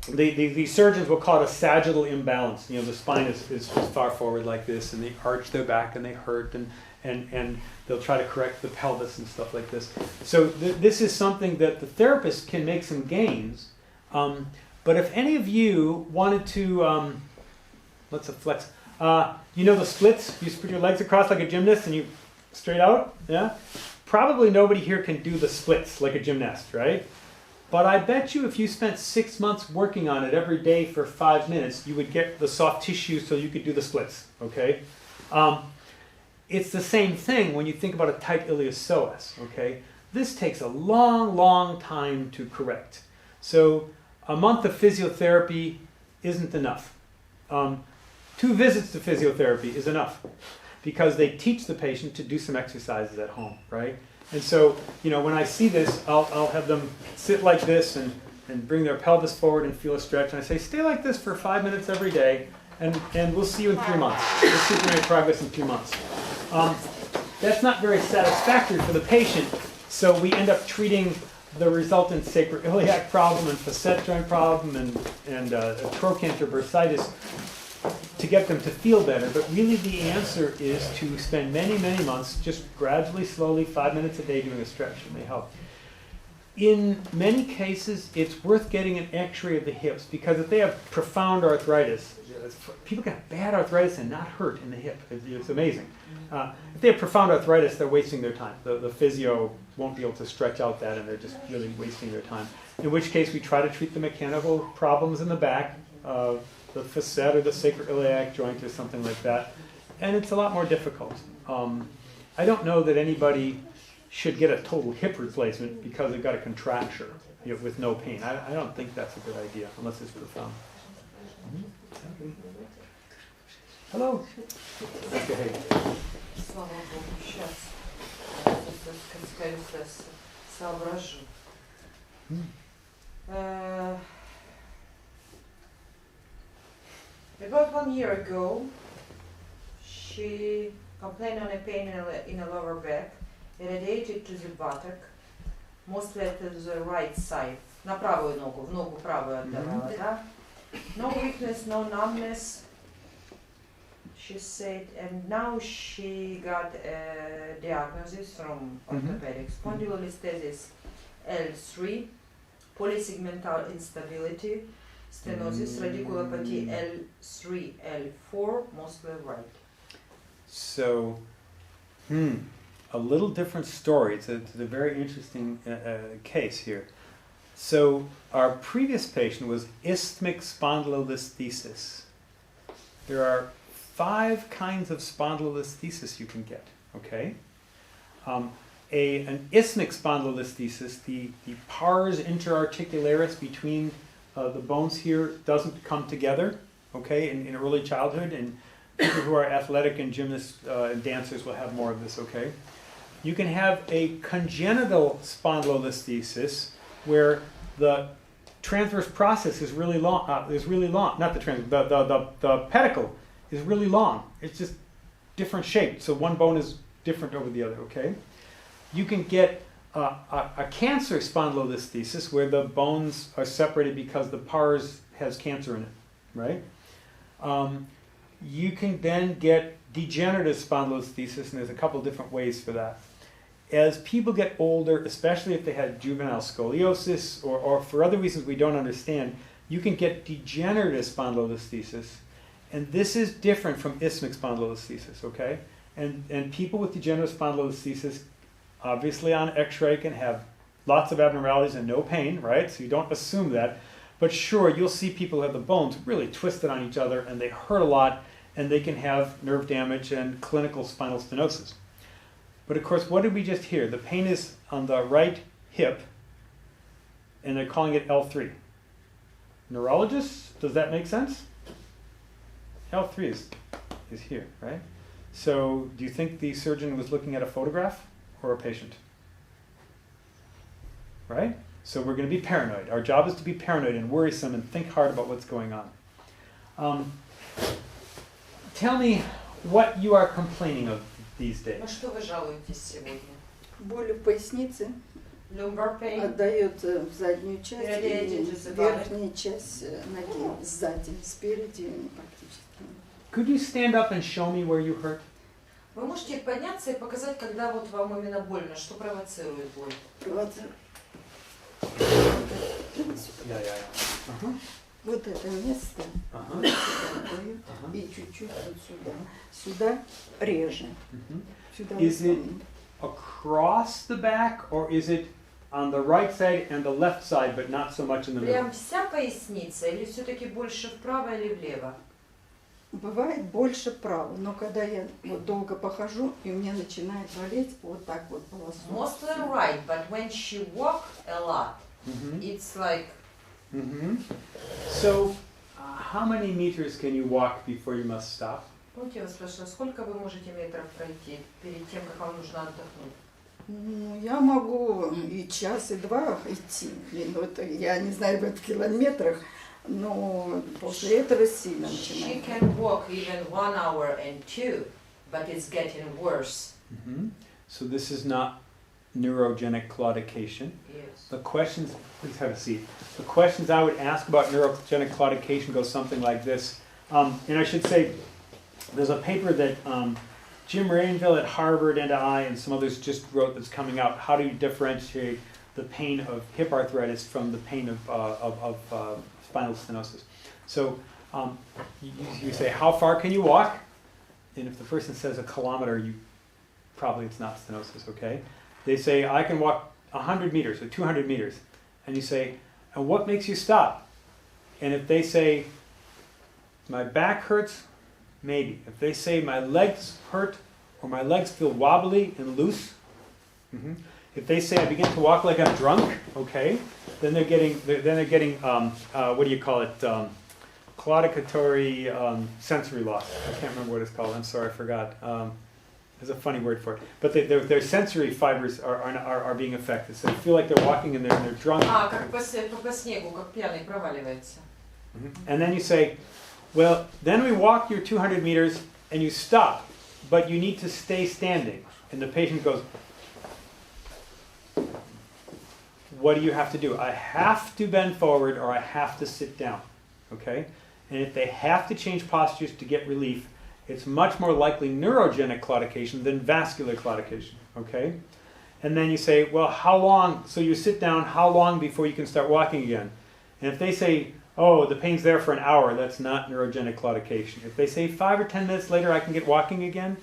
the surgeons will call it a sagittal imbalance. The spine is far forward like this, and they arch their back and they hurt, and they'll try to correct the pelvis and stuff like this. So this is something that the therapist can make some gains. But if any of you wanted to, let's flex. The splits? You put your legs across like a gymnast and you straight out, yeah? Probably nobody here can do the splits like a gymnast, right? But I bet you if you spent 6 months working on it every day for 5 minutes, you would get the soft tissue so you could do the splits, okay? It's the same thing when you think about a tight iliopsoas, okay? This takes a long, long time to correct. So a month of physiotherapy isn't enough. 2 visits to physiotherapy is enough because they teach the patient to do some exercises at home, right? And so, when I see this, I'll have them sit like this and bring their pelvis forward and feel a stretch. And I say, stay like this for 5 minutes every day, and we'll see you in 3 months. We'll see if we make progress in 3 months. That's not very satisfactory for the patient, so we end up treating the resultant sacroiliac problem and facet joint problem and trochanter bursitis to get them to feel better. But really the answer is to spend many, many months just gradually, slowly, 5 minutes a day doing a stretch. It may help. In many cases, it's worth getting an x-ray of the hips because if they have profound arthritis, people can have bad arthritis and not hurt in the hip. It's amazing. If they have profound arthritis, they're wasting their time. The physio won't be able to stretch out that, and they're just really wasting their time. In which case, we try to treat the mechanical problems in the back, the facet or the sacroiliac joint or something like that, and it's a lot more difficult. I don't know that anybody should get a total hip replacement because they've got a contracture with no pain. I don't think that's a good idea unless it's profound. Hello. Dr. Haig. Слава Богу, сейчас соображу. About 1 year ago, she complained of a pain in her lower back, irradiated to the buttock, mostly to the right side. На правую ногу, в ногу правую отдавала, да? No weakness, no numbness. she said, and now she got a diagnosis from orthopedics, spondylolisthesis L3, polysegmental instability, stenosis, radiculopathy L3, L4, mostly right. So, a little different story. It's a very interesting case here. So, our previous patient was isthmic spondylolisthesis. There are 5 kinds of spondylolisthesis you can get, okay? An isthmic spondylolisthesis, the pars interarticularis between the bones here doesn't come together, okay, in early childhood, and people who are athletic and gymnasts and dancers will have more of this, okay? You can have a congenital spondylolisthesis where the transverse process is really long. Not the pedicle is really long. It's just different shaped. So one bone is different over the other. Okay. You can get a cancer spondylolisthesis where the bones are separated because the pars has cancer in it, right? You can then get degenerative spondylolisthesis, and there's a couple different ways for that. As people get older, especially if they had juvenile scoliosis or for other reasons we don't understand, you can get degenerative spondylolisthesis. And this is different from isthmic spondylolisthesis, okay? And people with degenerative spondylolisthesis, obviously on x-ray, can have lots of abnormalities and no pain, right? So you don't assume that. But sure, you'll see people who have the bones really twisted on each other and they hurt a lot, and they can have nerve damage and clinical spinal stenosis. But of course, what did we just hear? The pain is on the right hip, and they're calling it L3. Neurologists, does that make sense? L3 is here, right? So do you think the surgeon was looking at a photograph or a patient? Right? So we're going to be paranoid. Our job is to be paranoid and worrisome and think hard about what's going on. Tell me what you are complaining of these days. На что вы жалуетесь сегодня? Боль в пояснице Lumbar pain, отдает в заднюю часть Мероприятие, и верхняя часть ноги сзади, спереди практически. Could you stand up and show me where you hurt? Вы можете подняться и показать, когда вот вам именно больно, что провоцирует боль? Провоцирует. Вот это место вот сюда дают, и чуть-чуть вот сюда. Сюда реже. Сюда Is it across the back, or is it on the right side and the left side, but not so much in the middle? Прям вся поясница или все-таки больше вправо или влево? Бывает больше вправо, но когда я вот долго похожу, и у меня начинает болеть вот так вот полосу. Mostly right, but when she walk a lot, it's like... So, how many meters can you walk before you must stop? Помните, я вас спрашивала, сколько вы можете метров пройти перед тем, как вам нужно отдохнуть? Ну, я могу и час, и 2 идти. Ну, это, я не знаю, в километрах, но после этого сильно She начинает. can walk even 1 hour and 2, but it's getting worse. So this is not neurogenic claudication. Yes. The questions, please have a seat. The questions I would ask about neurogenic claudication go something like this. And I should say, there's a paper that Jim Rainville at Harvard and I and some others just wrote that's coming out. How do you differentiate the pain of hip arthritis from the pain of spinal stenosis? So you say, how far can you walk? And if the person says a kilometer, probably it's not stenosis, okay? They say, I can walk 100 meters or 200 meters. And you say, and what makes you stop? And if they say, my back hurts, maybe. If they say my legs hurt or my legs feel wobbly and loose, if they say I begin to walk like I'm drunk, okay, then they're getting what do you call it? Claudicatory sensory loss. I can't remember what it's called. I'm sorry, I forgot. There's a funny word for it. But their sensory fibers are being affected. So they feel like they're walking and they're drunk. Как по снегу, как пьяный проваливается. And then you say, well, then we walk your 200 meters and you stop, but you need to stay standing. And the patient goes, what do you have to do? I have to bend forward or I have to sit down. Okay? And if they have to change postures to get relief, it's much more likely neurogenic claudication than vascular claudication, okay? And then you say, well, how long, so you sit down, how long before you can start walking again? And if they say, oh, the pain's there for an hour, that's not neurogenic claudication. If they say 5 or 10 minutes later I can get walking again,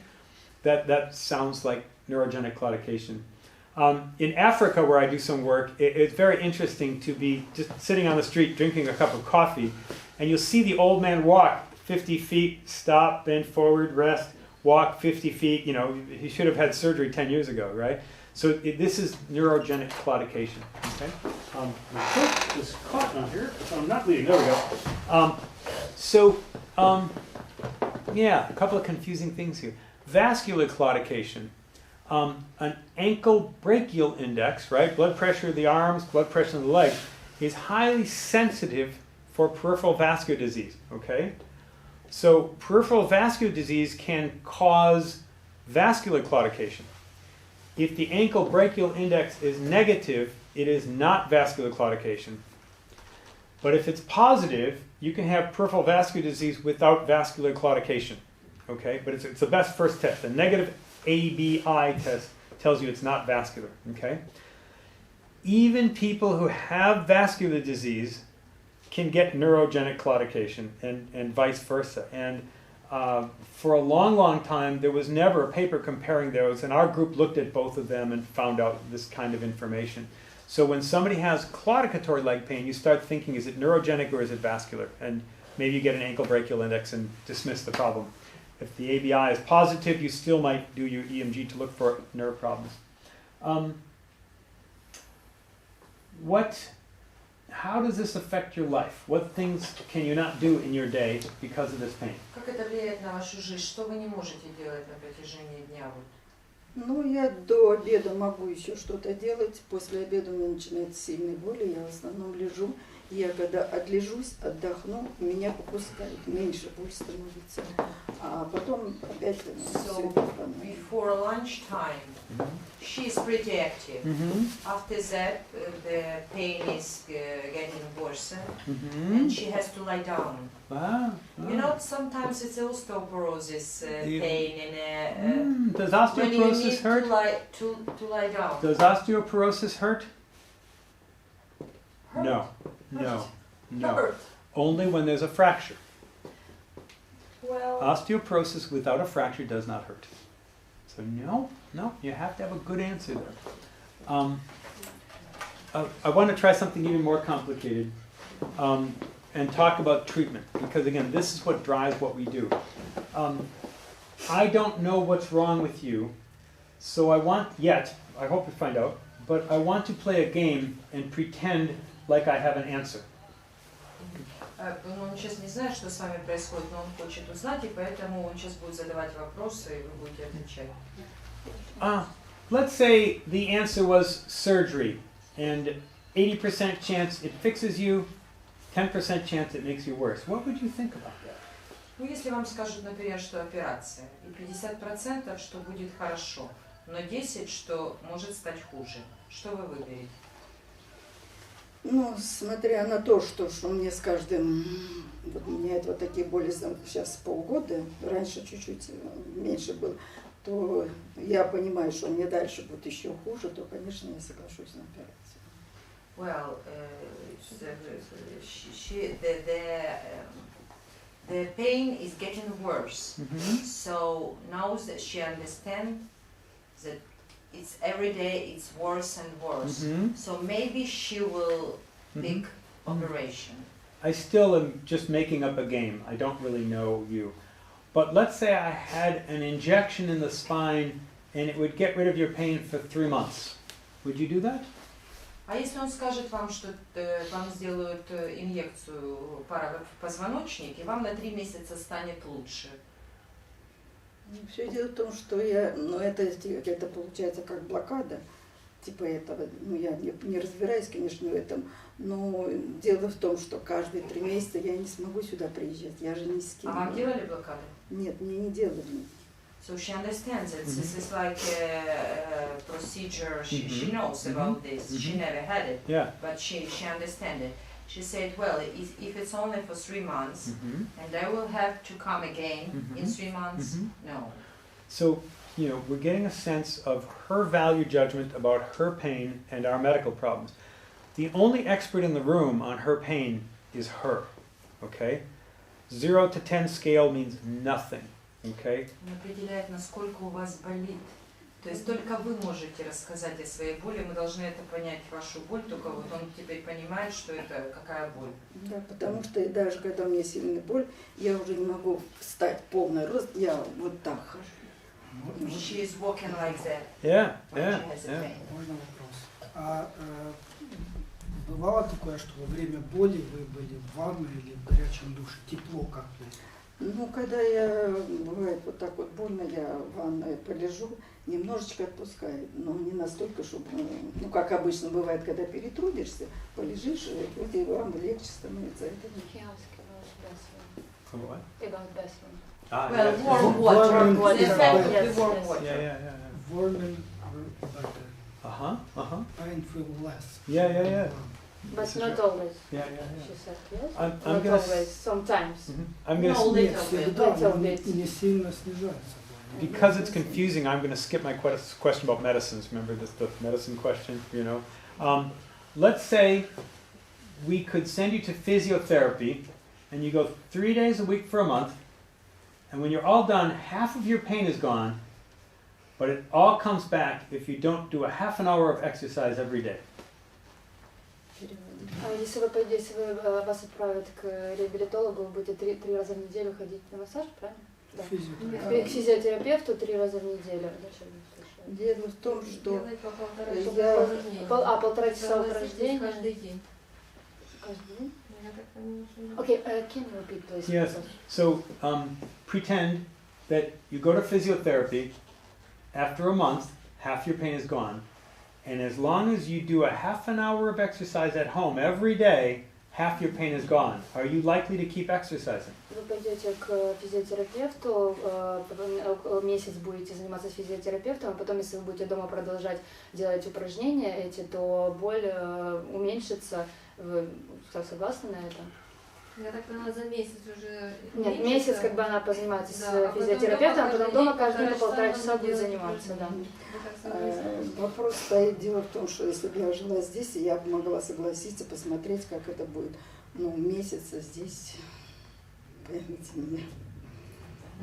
that sounds like neurogenic claudication. In Africa, where I do some work, it's very interesting to be just sitting on the street drinking a cup of coffee, and you'll see the old man walk 50 feet, stop, bend forward, rest, walk 50 feet. You know, he should have had surgery 10 years ago, right? So this is neurogenic claudication. Okay. My foot is caught on here, so I'm not bleeding. There we go. Yeah, a couple of confusing things here. Vascular claudication. An ankle brachial index, right? Blood pressure of the arms, blood pressure of the legs, is highly sensitive for peripheral vascular disease. Okay. So peripheral vascular disease can cause vascular claudication. If the ankle brachial index is negative, it is not vascular claudication. But if it's positive, you can have peripheral vascular disease without vascular claudication. Okay, but it's the best first test. The negative ABI test tells you it's not vascular. Okay, even people who have vascular disease can get neurogenic claudication, and vice versa. And for a long, long time, there was never a paper comparing those, and our group looked at both of them and found out this kind of information. So when somebody has claudicatory leg pain, you start thinking, is it neurogenic or is it vascular? And maybe you get an ankle brachial index and dismiss the problem. If the ABI is positive, you still might do your EMG to look for nerve problems. How does this affect your life? What things can you not do in your day because of this pain? Как это влияет на вашу жизнь? Что вы не можете делать на протяжении дня? Ну, я до обеда могу еще что-то делать. После обеда у меня начинаются сильные боли. Я в основном лежу. Я когда отлежусь, отдохну, меня попускает. Меньше боль становится. А потом опять So, before lunchtime, she is pretty active. After that, the pain is getting worse, and she has to lie down. You know, sometimes it's osteoporosis pain, and does osteoporosis hurt? To lie down. Does osteoporosis hurt? Hurt. No. Hurt. Only when there's a fracture. Well, Osteoporosis without a fracture does not hurt. So no, you have to have a good answer there. I want to try something even more complicated and talk about treatment, because again, this is what drives what we do. I don't know what's wrong with you, so I hope to find out, but I want to play a game and pretend like I have an answer. он сейчас не знает, что с вами происходит, но он хочет узнать, и поэтому он сейчас будет задавать вопросы, и вы будете отвечать. Let's say the answer was surgery, and 80% chance it fixes you, 10% chance it makes you worse. What would you think about that? Ну, если вам скажут, например, что операция, и 50%, что будет хорошо, но 10%, что может стать хуже, что вы выберете? Ну, смотря на то, что мне с каждым, вот меняет вот такие боли сейчас полгода, раньше чуть-чуть меньше было, то я понимаю, что мне дальше будет еще хуже, то, конечно, я соглашусь на операцию. Well, the pain is getting worse, so now that she understands that it's every day it's worse and worse. So maybe she will pick operation. I still am just making up a game. I don't really know you. But let's say I had an injection in the spine and it would get rid of your pain for 3 months. Would you do that? А если он скажет вам, что вам сделают инъекцию в позвоночник, и вам на 3 месяца станет лучше? Все дело в том, что это получается как блокада, типа этого, я не разбираюсь, конечно, в этом, но дело в том, что каждые 3 месяца я не смогу сюда приезжать, я же ни с кем. А вам делали блокаду? Нет, мне не делали. So she understands it. This is like a procedure. She knows about this. She never had it, but she understands it. She said, well, if it's only for 3 months, and I will have to come again in 3 months, no. So, you know, we're getting a sense of her value judgment about her pain and our medical problems. The only expert in the room on her pain is her, okay? 0 to 10 scale means nothing, okay? Он определяет, насколько у вас болит. То есть только вы можете рассказать о своей боли, мы должны это понять, вашу боль, только вот он теперь понимает, что это какая боль. Да, потому что даже когда у меня сильная боль, я уже не могу встать полный рост, я вот так хожу. She is walking like that. Yeah, when yeah, she has a yeah. pain. Можно вопрос? Бывало такое, что во время боли вы были в ванной или в горячем душе? Тепло как-то? Ну, когда я, бывает вот так вот больно, я в ванной полежу, немножечко отпускает, но не настолько, чтобы, ну, как обычно бывает, когда перетрудишься, полежишь, и вроде вам легче становится. Это не... What? About bathroom. Ah, Well, yes. warm water, Warm the effect of Yes, the warm yes. water. Yeah. Warming better, Uh-huh. painful less. Yeah. But not always, Yeah. she said, yes? I'm Not gonna always, sometimes. I'm gonna No, Нет, little всегда, bit. но не сильно снижается. because it's confusing, I'm going to skip my question about medicines. Remember the medicine question, you know? Let's say we could send you to physiotherapy, and you go 3 days a week for a month, and when you're all done, half of your pain is gone, but it all comes back if you don't do a half an hour of exercise every day. Если вас отправят к реабилитологу, вы будете 3 раза в неделю ходить на массаж, правильно? Да. К физиотерапевту 3 раза в неделю. Дело в том, что Делать по 1,5 часа я... каждый день. 1,5 часа Согласитесь, упражнений. каждый день. Каждый день? Я так понимаю, что... Okay, can you repeat, please? Yes. So pretend that you go to physiotherapy. After a month, half your pain is gone. And as long as you do a half an hour of exercise at home every day, half your pain is gone. Are you likely to keep exercising? Вы пойдете к физиотерапевту, месяц будете заниматься с физиотерапевтом, а потом, если вы будете дома продолжать делать упражнения эти, то боль уменьшится. Вы согласны на это? Я так поняла, за месяц уже... Нет, месяц как бы она позанимается Да, с а потом физиотерапевтом, а потом дома каждый по 1,5 часа можно будет делать заниматься, да. упражнения. Вы так согласны? Вопрос стоит, дело в том, что если бы я жила здесь, я бы могла согласиться, посмотреть, как это будет. Ну, месяц здесь, поймите меня.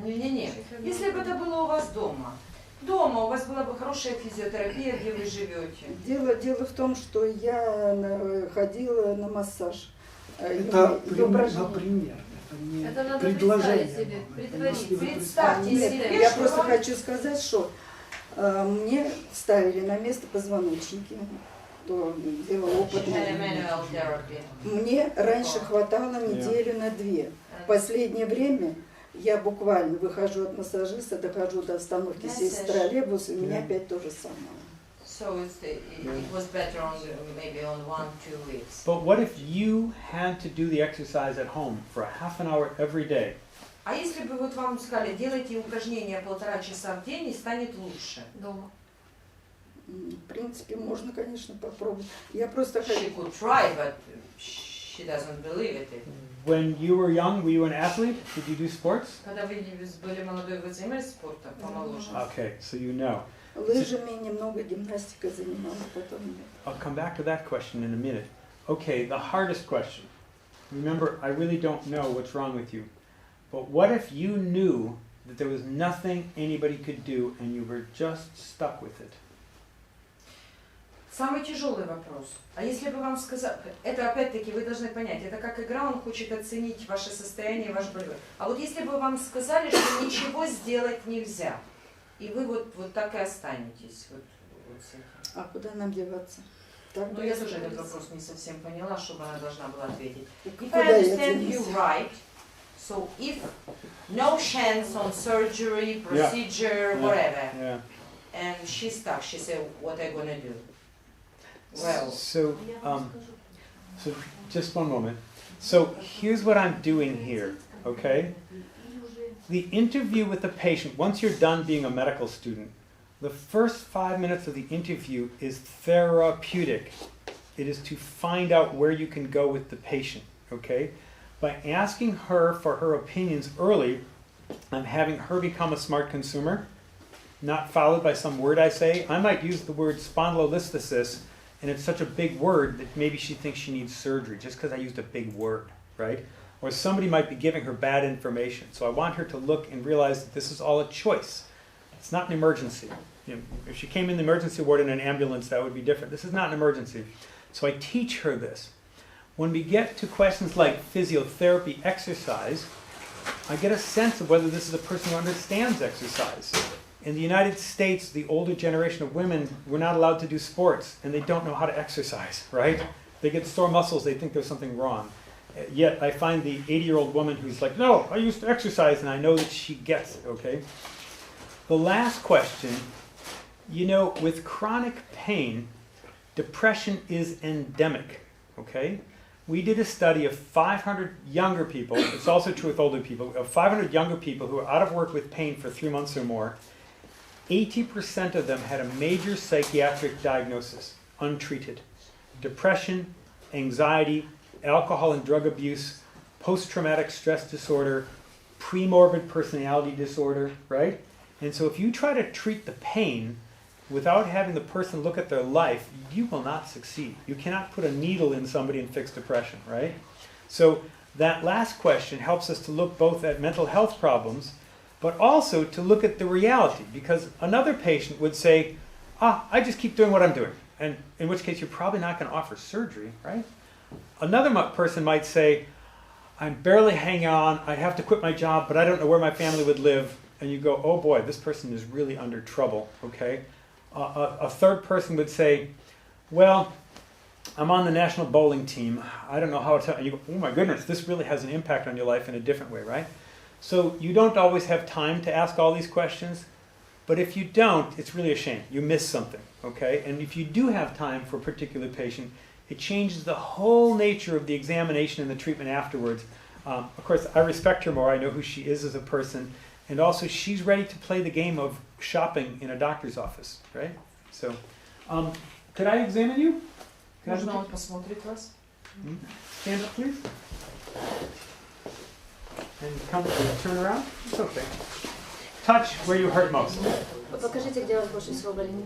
Не. Если бы это было у вас дома, у вас была бы хорошая физиотерапия, где вы живете. Дело в том, что я ходила на массаж. Это например, это Это не надо предложение. представить себе, было. притворить. Если вы Представьте представите- себе, Я что просто вам- хочу сказать, что мне ставили на место позвоночники, то дело She had a опытное. manual therapy. Мне раньше хватало неделю на 2. В последнее время я буквально выхожу от массажиста, дохожу до остановки, сесть в троллейбус, и у меня опять то же самое. So it was better on maybe on 1-2 weeks. But what if you had to do the exercise at home for a half an hour every day? А если бы вот вам сказали, делайте упражнения 1,5 часа в день и станет лучше? Дома. В принципе, можно, конечно, попробовать. Я просто She хочу... could try, but she doesn't believe it. When you were young, were you an athlete? Did you do sports? Когда вы были молодой, вы занимались спортом помоложе? Okay, so you know. Лыжами немного гимнастикой занималась, потом нет. I'll come back to that question in a minute. Okay, the hardest question. Remember, I really don't know what's wrong with you. But what if you knew that there was nothing anybody could do and you were just stuck with it? Самый тяжелый вопрос. А если бы вам сказали, это опять-таки вы должны понять, это как игра, он хочет оценить ваше состояние, ваш болевой. А вот если бы вам сказали, что ничего сделать нельзя, и вы вот так и останетесь вот с этим. А куда нам деваться? Так, Ну, я тоже этот вопрос не совсем поняла, чтобы она должна была ответить. If Куда I я understand you денусь? right, so if no chance on surgery, procedure, whatever, Yeah. and she's stuck, she said, what are you gonna do? Well, So just one moment. So here's what I'm doing here, okay? The interview with the patient, once you're done being a medical student, the first 5 minutes of the interview is therapeutic. It is to find out where you can go with the patient, okay? By asking her for her opinions early, I'm having her become a smart consumer, not followed by some word I say. I might use the word spondylolisthesis, and it's such a big word that maybe she thinks she needs surgery just because I used a big word, right? Or somebody might be giving her bad information. So I want her to look and realize that this is all a choice. It's not an emergency. You know, if she came in the emergency ward in an ambulance, that would be different. This is not an emergency. So I teach her this. When we get to questions like physiotherapy, exercise, I get a sense of whether this is a person who understands exercise. In the United States, the older generation of women were not allowed to do sports, and they don't know how to exercise, right? They get sore muscles, they think there's something wrong. Yet I find the 80-year-old woman who's like, no, I used to exercise, and I know that she gets it, okay? The last question, you know, with chronic pain, depression is endemic, okay? We did a study of 500 younger people, it's also true with older people, of 500 younger people who are out of work with pain for 3 months or more. 80% of them had a major psychiatric diagnosis, untreated. Depression, anxiety, alcohol and drug abuse, post-traumatic stress disorder, pre-morbid personality disorder, right? And so if you try to treat the pain without having the person look at their life, you will not succeed. You cannot put a needle in somebody and fix depression, right? So that last question helps us to look both at mental health problems, but also to look at the reality, because another patient would say, I just keep doing what I'm doing, and in which case you're probably not going to offer surgery, right? Another person might say, I'm barely hanging on, I have to quit my job, but I don't know where my family would live, and you go, oh boy, this person is really under trouble, okay? A third person would say, well, I'm on the national bowling team, I don't know how to, and you go, oh my goodness, this really has an impact on your life in a different way, right? So you don't always have time to ask all these questions, but if you don't, it's really a shame. You miss something, okay? And if you do have time for a particular patient, it changes the whole nature of the examination and the treatment afterwards. Of course, I respect her more. I know who she is as a person. And also, she's ready to play the game of shopping in a doctor's office, right? So, could I examine you? Можно он посмотрит вас? Stand up, please. And come, turn around. It's okay. Touch where you hurt most. Покажите, где вас больше всего болит.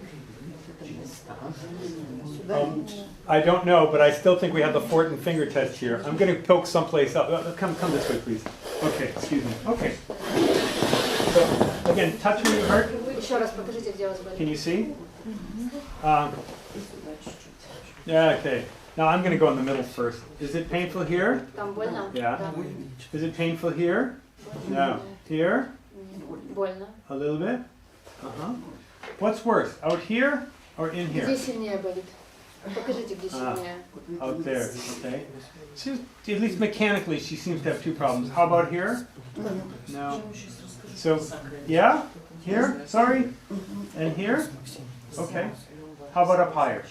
I don't know, but I still think we have the Fortin finger test here. I'm going to poke someplace else. Come this way, please. Okay, excuse me. Okay. So, again, touch where you hurt. Еще раз покажите, где вас болит. Can you see? Yeah, okay. Now I'm going to go in the middle first. Is it painful here? Там больно? Yeah. Is it painful here? No. Here? Больно. A little bit? Uh-huh. What's worse, out here or in here? Где сильнее болит? Покажите, где сильнее. Out there, okay. She's, at least mechanically, she seems to have two problems. How about here? No. So, yeah? Here? Sorry? And here? Okay. How about up higher?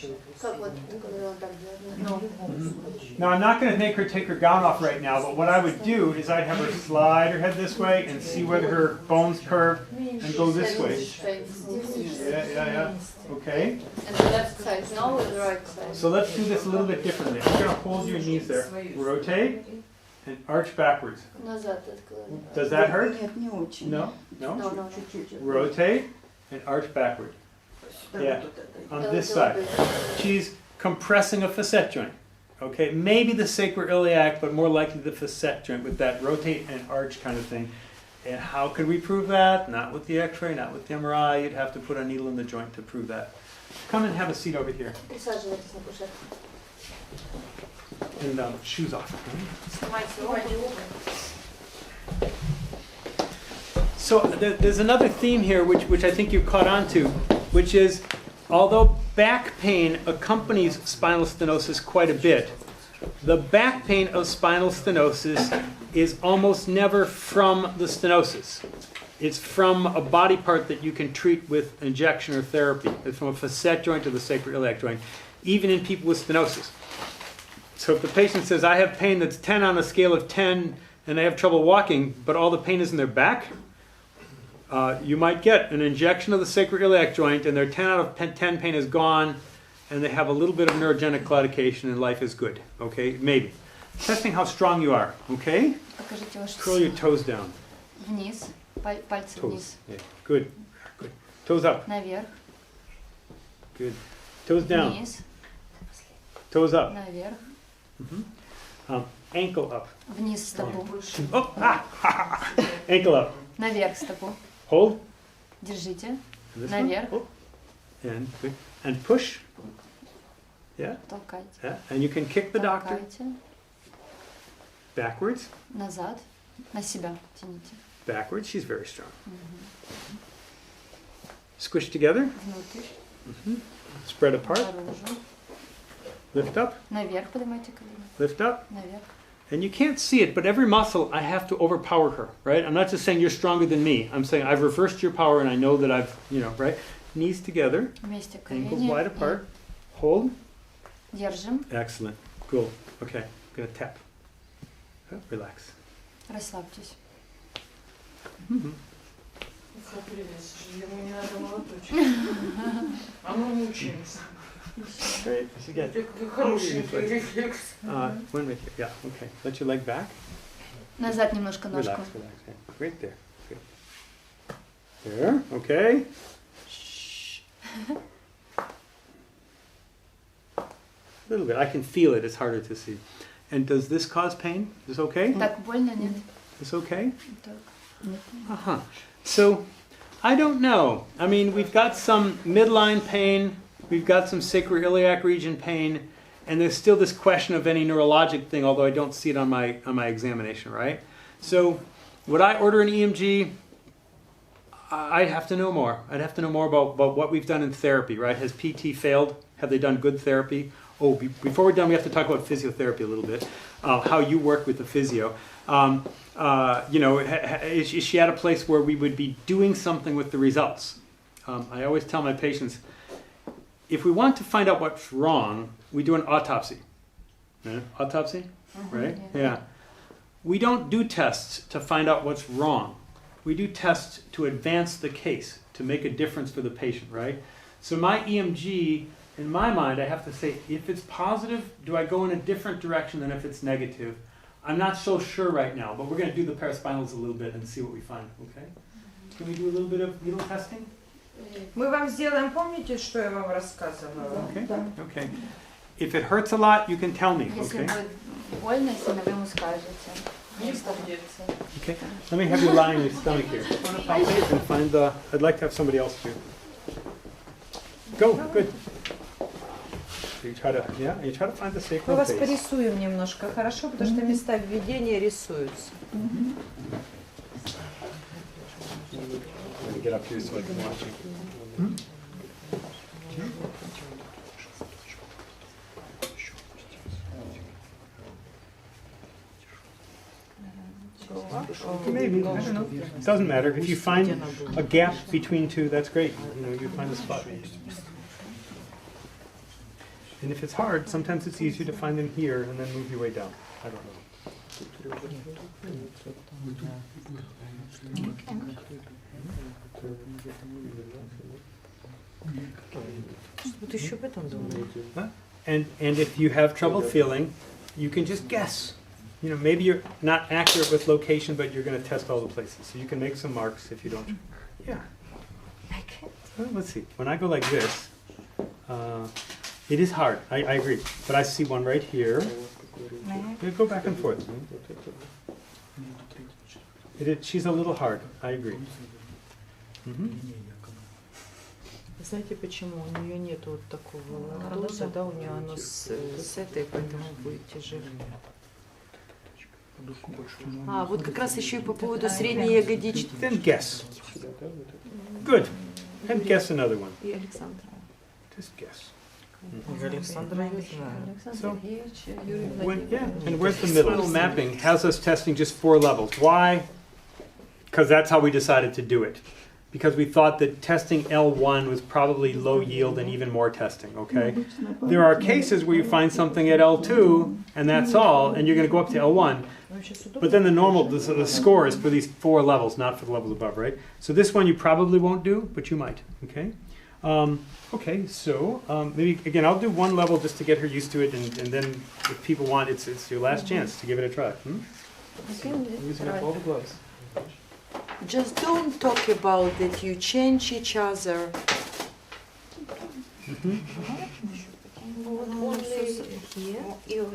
Now, I'm not going to make her take her gown off right now, but what I would do is I'd have her slide her head this way and see whether her bones curve and go this way. Yeah. Okay. And the left side, no, with the right side. So let's do this a little bit differently. I'm going to hold your knees there. Rotate and arch backwards. Does that hurt? No? No? Rotate and arch backward. Yeah, on this side. She's compressing a facet joint. Okay, maybe the sacroiliac, but more likely the facet joint with that rotate and arch kind of thing. And how could we prove that? Not with the x-ray, not with the MRI. You'd have to put a needle in the joint to prove that. Come and have a seat over here. And shoes off. So there's another theme here which I think you caught on to, which is, although back pain accompanies spinal stenosis quite a bit, the back pain of spinal stenosis is almost never from the stenosis. It's from a body part that you can treat with injection or therapy. It's from a facet joint to the sacroiliac joint, even in people with stenosis. So if the patient says, I have pain that's 10 on a scale of 10 and they have trouble walking, but all the pain is in their back, you might get an injection of the sacroiliac joint and their 10 out of 10 pain is gone, and they have a little bit of neurogenic claudication, and life is good. Okay, maybe. Testing how strong you are. Okay. Покажите ваши Curl your силы. toes down. Вниз, пальцы Toes. вниз, Yeah. Good. Good. Toes up. наверх, Good. Toes down. вниз, Toes up. наверх, Ankle up. вниз стопу, Oh, ah, ankle up. наверх стопу. Hold. Держите, And this наверх, one. Oh. And good. And push. Yeah. толкайте, Yeah. And you can kick the doctor толкайте, backwards. назад, на себя тяните, Backwards. She's very strong. Squish together. внутрь, Spread apart. наружу, Lift up. наверх поднимайте колени, Lift up. наверх. And you can't see it, but every muscle, I have to overpower her, right? I'm not just saying you're stronger than me. I'm saying I've reversed your power and I know that I've, right? Knees together, Вместе ankles колени, wide apart. Hold. и держим, Excellent. Cool. Okay. Gonna tap. Relax. расслабьтесь. Ему не надо молоточек. А мы мучаемся. Great. Again. Хороший рефлекс. One right here. Yeah. Okay. Let your leg back. Назад немножко ножку. Relax. Relax. Yeah. Right there. Good. There. Okay. Shh. A little bit. I can feel it. It's harder to see. And does this cause pain? Is this okay? Так больно, нет? Is this okay? Так. Нет. Uh-huh. So, I don't know. I mean, we've got some midline pain, we've got some sacroiliac region pain, and there's still this question of any neurologic thing, although I don't see it on my examination, right? So, would I order an EMG? I'd have to know more. I'd have to know more about what we've done in therapy, right? Has PT failed? Have they done good therapy? Oh, before we're done, we have to talk about physiotherapy a little bit, how you work with the physio. Is she at a place where we would be doing something with the results? I always tell my patients, if we want to find out what's wrong, we do an autopsy. Autopsy, right? Yeah. We don't do tests to find out what's wrong. We do tests to advance the case, to make a difference for the patient, right? So my EMG, in my mind, I have to say, if it's positive, do I go in a different direction than if it's negative? I'm not so sure right now, but we're going to do the paraspinals a little bit and see what we find, okay? Can we do a little bit of needle testing? Мы вам сделаем, помните, что я вам рассказывала? Okay, okay. If it hurts a lot, you can tell me, Если okay? будет больно, сильно вы ему скажете. Не будет. Okay, let me have you lie on your stomach here. And find the, I'd like to have somebody else here. Go, good. You try to find the Мы sacral вас base. порисуем немножко, хорошо? Потому что места введения рисуются. Let me get up here so I can watch you. Maybe, I don't know. It doesn't matter. If you find a gap between two, that's great. You find a spot. And if it's hard, sometimes it's easier to find them here and then move your way down. I don't know. And if you have trouble feeling, you can just guess. Maybe you're not accurate with location, but you're going to test all the places. So you can make some marks if you don't. Yeah. Well, let's see. When I go like this, it is hard. I agree. But I see one right here. Go back and forth. She's a little hard. I agree. Знаете почему? У нее нет вот такого лордоза, да, у нее оно с этой, поэтому будет тяжелее. А, вот как раз еще и по поводу средней ягодичной. Then guess. Good. And guess another one. И Александр. Just guess. Александр, So, and where's the middle? Spiral mapping has us testing just 4 levels. Why? Because that's how we decided to do it. Because we thought that testing L1 was probably low yield and even more testing, okay? There are cases where you find something at L2 and that's all, and you're going to go up to L1. But then the score is for these 4 levels, not for the levels above, right? So this one you probably won't do, but you might, okay? Okay, so maybe again, I'll do one level just to get her used to it, and then if people want, it's your last chance to give it a try. Using up all the gloves. Just don't talk about that you change each other. Only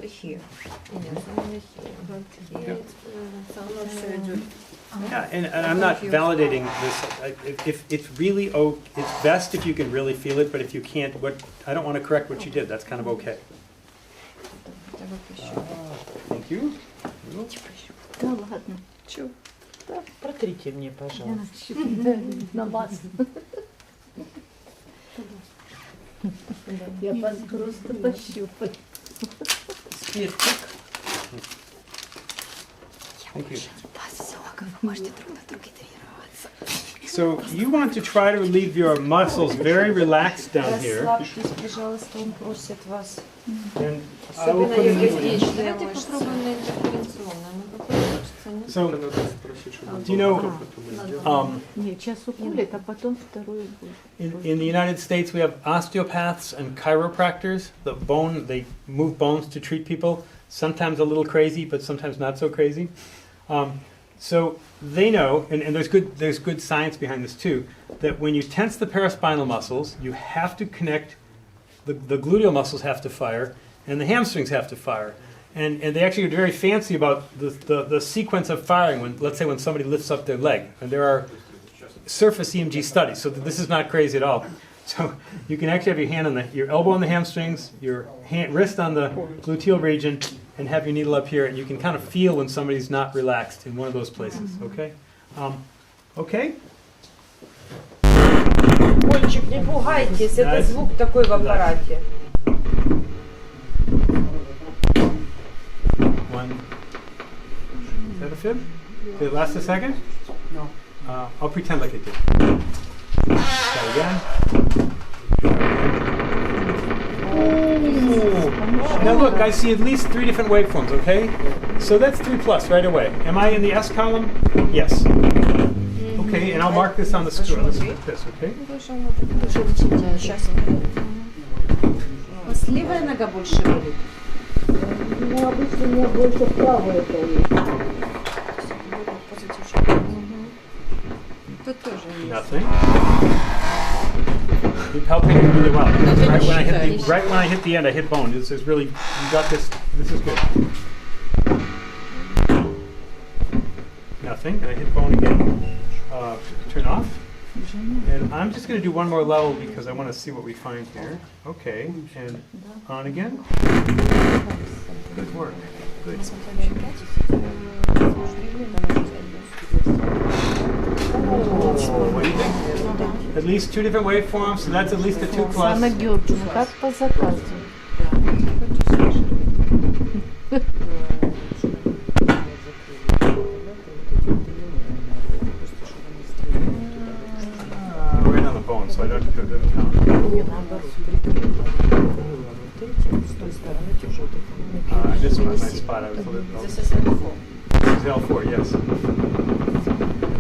here. Yeah, and I'm not validating this. If it's really it's best if you can really feel it, but if you can't, I don't want to correct what you did. That's kind of okay. Thank you. Да ладно. Чё? Протрите мне, пожалуйста. На вас. Я вас просто пощупаю. Спиртик. Thank you. Вы можете друг на друге тренироваться. So you want to try to leave your muscles very relaxed down here. Расслабьтесь, пожалуйста, он просит вас. And I will Особенно put in the- ягодичные Давайте мышцы. попробуем на интерференционное. Мы попробуем, So, do you know, Нет, сейчас уколет, а потом вторую будет. in the United States we have osteopaths and chiropractors. They move bones to treat people. Sometimes a little crazy, but sometimes not so crazy. So they know, and there's good science behind this too, that when you tense the paraspinal muscles, you have to connect, the gluteal muscles have to fire, and the hamstrings have to fire. And they actually are very fancy about the sequence of firing when, let's say, when somebody lifts up their leg. And there are surface EMG studies, so this is not crazy at all. So you can actually have your hand on your elbow on the hamstrings, your wrist on the gluteal region, and have your needle up here, and you can kind of feel when somebody's not relaxed in one of those places. Okay? Okay? Кончик, не пугайтесь, это звук такой в аппарате. One. Is that a fib? Did it last a second? No. I'll pretend like it did. Try again. Now look, I see at least 3 different waveforms, okay? So that's 3+ right away. Am I in the S column? Yes. Okay, and I'll mark this on the screen. This is this, okay? Левая нога больше болит. Ну, обычно у меня больше правая болит. Тут тоже есть. Nothing. You're helping really well. Right when I hit the end, I hit bone. This is really, you got this. This is good. Nothing, and I hit bone again. Turn off. And I'm just going to do one more level because I want to see what we find here. Okay, and on again. Good work. Good. What do you think? At least 2 different waveforms, so that's at least a 2+. Самогёрчно, как по заказу. Right on the bone, so I don't have to go down. This one, my spot. I was a little. This is L4. This is L4, yes.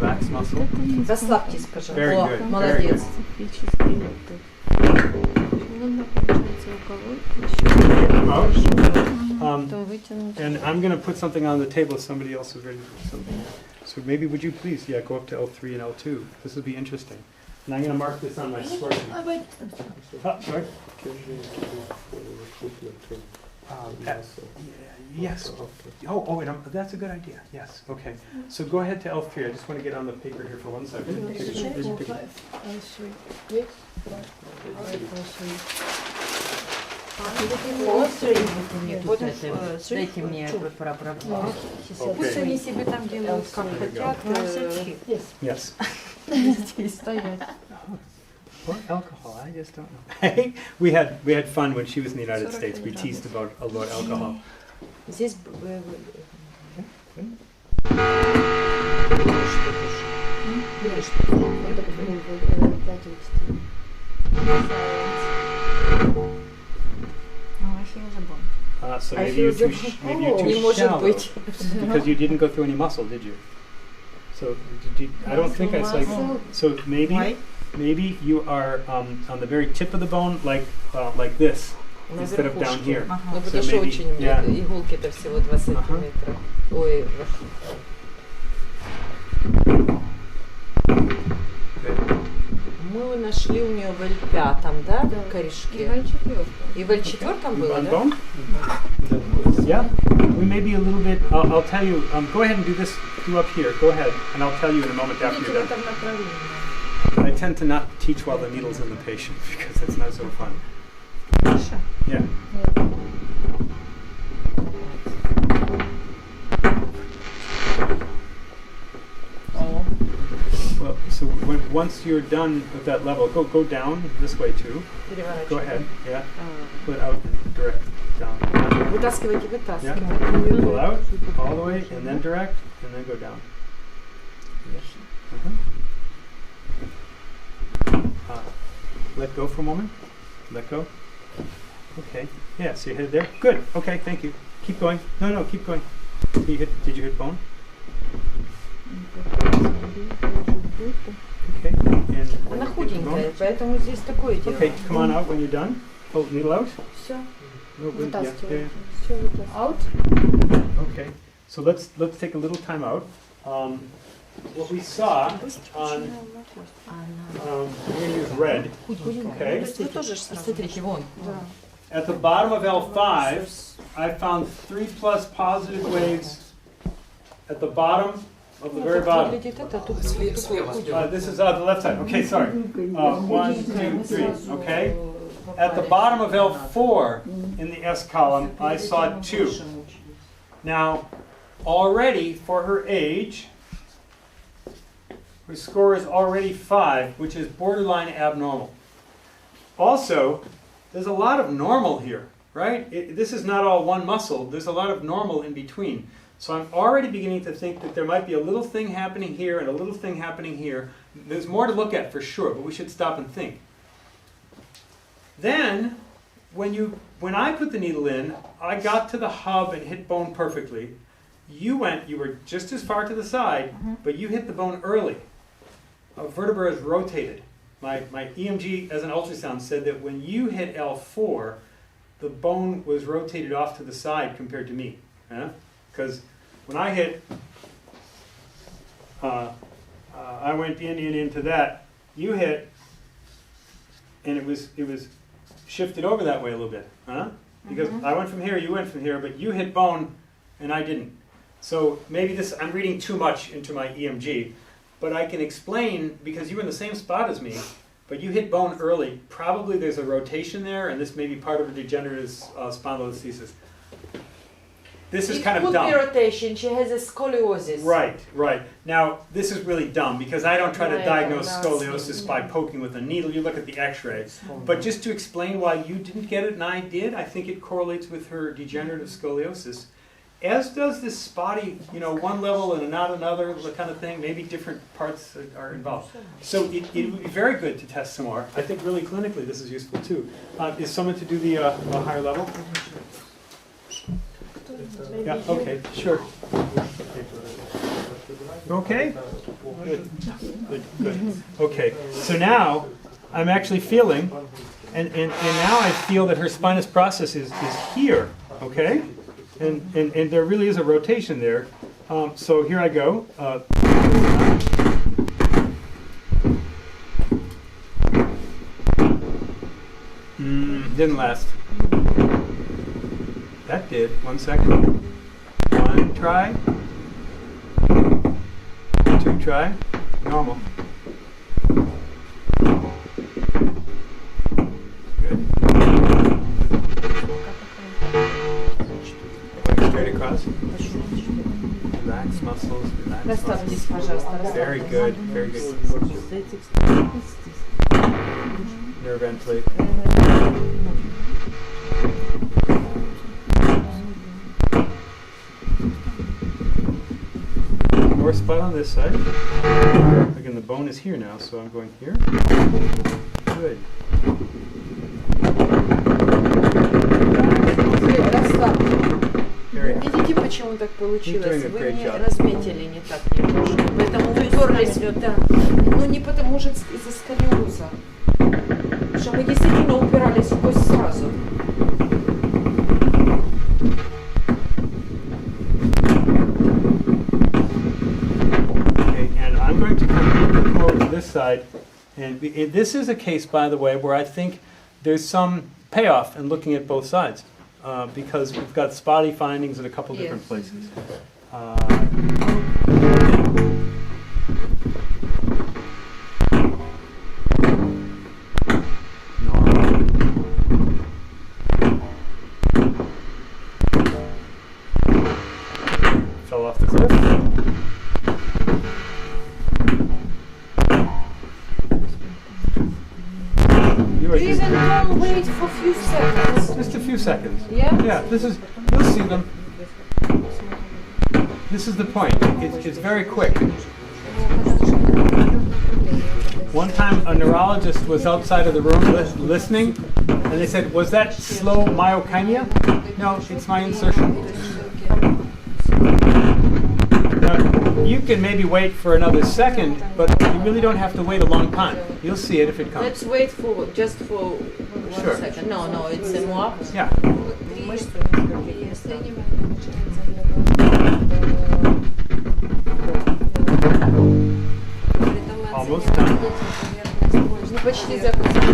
Relax muscle. Расслабьтесь, пожалуйста. Very О, good, молодец. And I'm going to put something on the table if somebody else is ready to do something. So maybe would you please, go up to L3 and L2. This will be interesting. And I'm going to mark this on my square sheet. Oh, sorry. Yes. Oh, and that's a good idea. Yes. Okay. So go ahead to L3. I just want to get on the paper here for 1 second. Дайте мне про. Пусть они себе там делают как хотят. Yes. Здесь стоять. Or alcohol, I just don't know. we had fun when she was in the United States. We teased about alcohol. Здесь So maybe you're too shallow because you didn't go through any muscle, did you? So I don't think I saw. So maybe. Why? maybe you are on the very tip of the bone, like this, instead of down here. Ну, So потому что maybe- очень yeah. иголки-то всего 2 сантиметра. Ой, мы нашли у нее в L5, да, корешки? И в L4 было, On да? bone? Yeah. We may be a little bit. I'll tell you. Go ahead and do this. Do up here. Go ahead, and I'll tell you in a moment after Идите в you're done. этом направлении. I tend to not teach while the needle's in the patient because it's not so fun. Хорошо. Yeah. О, Well, so once you're done with that level, go down this way too. переворачивай. Go ahead. Yeah. А, Put out and direct down. Вытаскивайте, Yeah. вытаскивайте. Pull out all the way and then direct and then go down. Let go for a moment. Let go. Okay. Yeah. So you hit it there. Good. Okay. Thank you. Keep going. No. Keep going. Did you hit bone? Okay. And Она hit the bone. худенькая, поэтому здесь такое дело. Okay. Come on out when you're done. Pull the needle out. Все, No, good. Yeah, вытаскиваю. yeah. Все вытаскиваю. Out. Okay. So let's take a little time out. What we saw on we're going to use red. Okay. Вы тоже смотрите, вон. At the bottom of L5, I found 3+ positive waves at the bottom of the very bottom. Выглядит это, тут This is the left side. Okay, sorry. 1, 2, 3. Okay. At the bottom of L4 in the S column, I saw 2. Now, already for her age, her score is already 5, which is borderline abnormal. Also, there's a lot of normal here, right? This is not all one muscle. There's a lot of normal in between. So I'm already beginning to think that there might be a little thing happening here and a little thing happening here. There's more to look at for sure, but we should stop and think. Then, when I put the needle in, I got to the hub and hit bone perfectly. You were just as far to the side, but you hit the bone early. A vertebra is rotated. My EMG as an ultrasound said that when you hit L4, the bone was rotated off to the side compared to me. Because when I hit, I went into that. You hit, and it was shifted over that way a little bit. Because I went from here, you went from here, but you hit bone, and I didn't. So maybe I'm reading too much into my EMG. But I can explain, because you were in the same spot as me, but you hit bone early. Probably there's a rotation there, and this may be part of a degenerative spondylolisthesis. This is kind of dumb. rotation, she has a scoliosis. Right. Now, this is really dumb, because I don't try to diagnose scoliosis by poking with a needle. You look at the x-ray. But just to explain why you didn't get it and I did, I think it correlates with her degenerative scoliosis. As does this spotty, one level and not another kind of thing. Maybe different parts are involved. So it would be very good to test some more. I think really clinically this is useful too. Is someone to do the higher level? Yeah, okay, sure. Okay? Good. Okay, so now I'm actually feeling, and now I feel that her spinous process is here, okay? And there really is a rotation there. So here I go. Didn't last. That did. 1 second. 1 try. 2 try. Normal. Good. Straight across. Relax muscles. Relax Расслабьтесь, muscles. пожалуйста. Very good. Very good. Nerve ventilate. More spot on this side. Again, the bone is here now, so I'm going here. Good. Very good. Видите, почему так получилось. doing a Вы great не job. разметили не так немножко. Поэтому вы уперлись. Да. Ну не потому что из-за сколиоза. Что мы действительно упирались в кость сразу. Okay, and I'm going to come over to this side. And this is a case, by the way, where I think there's some payoff in looking at both sides. Because we've got spotty findings in a couple different places. Fell off the cliff. Even don't wait for a few seconds. Just a few seconds. Yeah? Yeah, this is, you'll see them. This is the point. It's very quick. One time a neurologist was outside of the room listening, and they said, was that slow myokinia? No, it's my insertion. Now, you can maybe wait for another second, but you really don't have to wait a long time. You'll see it if it comes. Let's wait for just for 1 second. No, it's a more. Yeah. Almost done. Ну, почти закончили.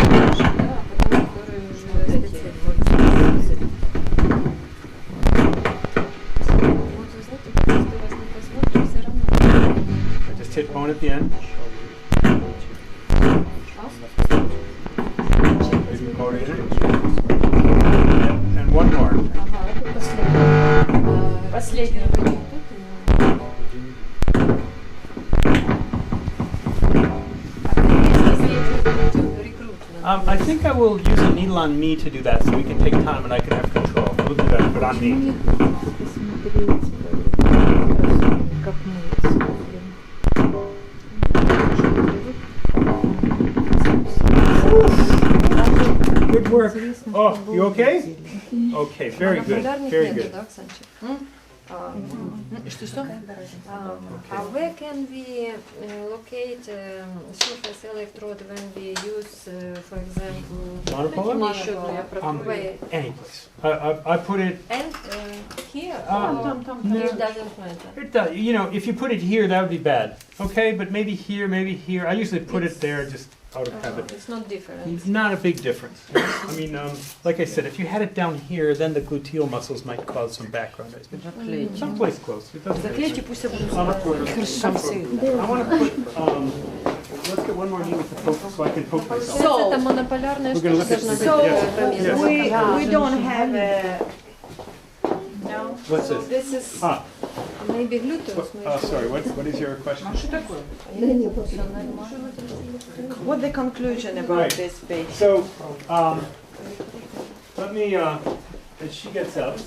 Just hit bone at the end. Maybe bone in it. And one more. Последний. I think I will use a needle on me to do that so we can take time and I can have control. We'll do that, but on me. Good work. Oh, you okay? Okay, very good. Very good. Where can we locate surface electrode when we use, for example, Monopolar? Any place. I put it. And here? No. It doesn't matter. It does. You know, if you put it here, that would be bad. Okay, but maybe here, maybe here. I usually put it there just out of habit. It's not different. It's not a big difference. I mean, like I said, if you had it down here, then the gluteal muscles might cause some background noise. But someplace close. It doesn't matter. I want to put. Let's get one more knee with the poke so I can poke myself. So, это монополярная We're going to штука look at должна this. быть. Yes. We don't have a... No. What's this? This is... Maybe gluteus. Sorry, what is your question? What the conclusion about Right. this page? So, let me, as she gets up.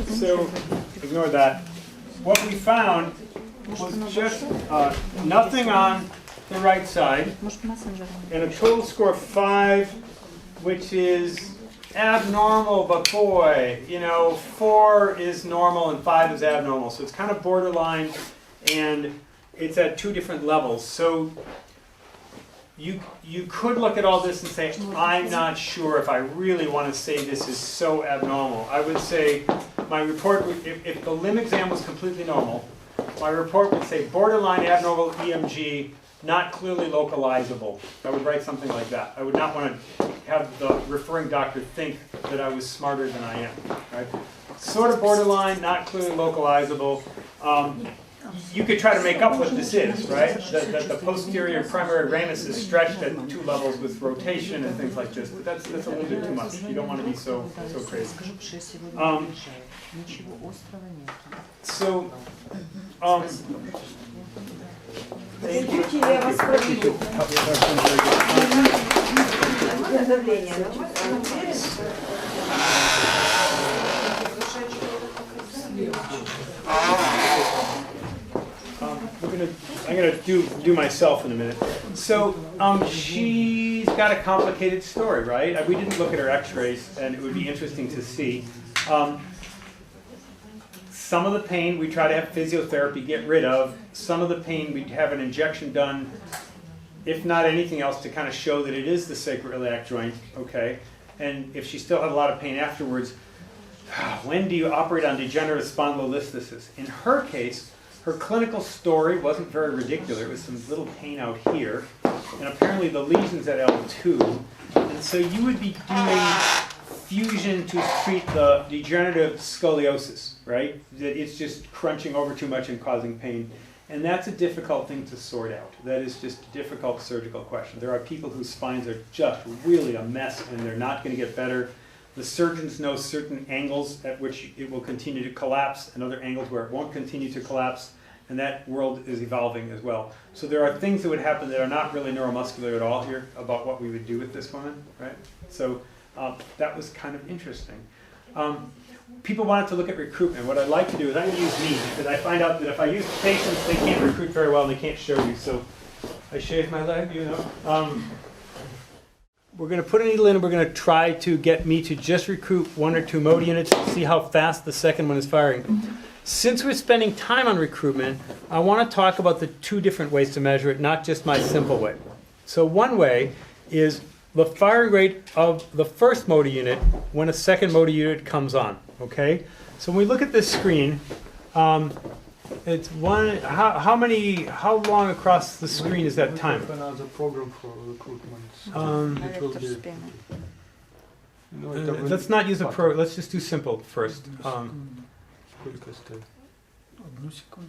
So, ignore that. What we found was just nothing on the right side, and a total score of 5, which is abnormal, but boy, you know, 4 is normal and 5 is abnormal. So it's kind of borderline, and it's at 2 different levels. So you could look at all this and say, I'm not sure if I really want to say this is so abnormal. I would say my report, if the limb exam was completely normal, my report would say borderline abnormal EMG, not clearly localizable. I would write something like that. I would not want to have the referring doctor think that I was smarter than I am. Right? Sort of borderline, not clearly localizable. You could try to make up what this is, right? That the posterior primary ramus is stretched at 2 levels with rotation and things like this. But that's a little bit too much. You don't want to be so crazy. Идите, я вас проведу. I'm gonna do myself in a minute. So she's got a complicated story, right? We didn't look at her x-rays, and it would be interesting to see. Some of the pain we try to have physiotherapy get rid of. Some of the pain we'd have an injection done, if not anything else, to kind of show that it is the sacroiliac joint, okay? And if she still had a lot of pain afterwards, when do you operate on degenerative spondylolisthesis? In her case, her clinical story wasn't very ridiculous. There was some little pain out here, and apparently the lesion's at L2. And so you would be doing fusion to treat the degenerative scoliosis, right? That it's just crunching over too much and causing pain. And that's a difficult thing to sort out. That is just a difficult surgical question. There are people whose spines are just really a mess and they're not going to get better. The surgeons know certain angles at which it will continue to collapse and other angles where it won't continue to collapse. And that world is evolving as well. So there are things that would happen that are not really neuromuscular at all here about what we would do with this woman, right? So that was kind of interesting. People wanted to look at recruitment. What I'd like to do is I'm going to use me, because I find out that if I use patients, they can't recruit very well and they can't show you. So I shaved my leg, you know. We're going to put a needle in and we're going to try to get me to just recruit 1 or 2 mode units to see how fast the second one is firing. Since we're spending time on recruitment, I want to talk about the 2 different ways to measure it, not just my simple way. So one way is the firing rate of the first motor unit when a second motor unit comes on. Okay, so when we look at this screen, it's one. How long across the screen is that time? Another program for recruitment. Let's not use a program. Let's just do simple first.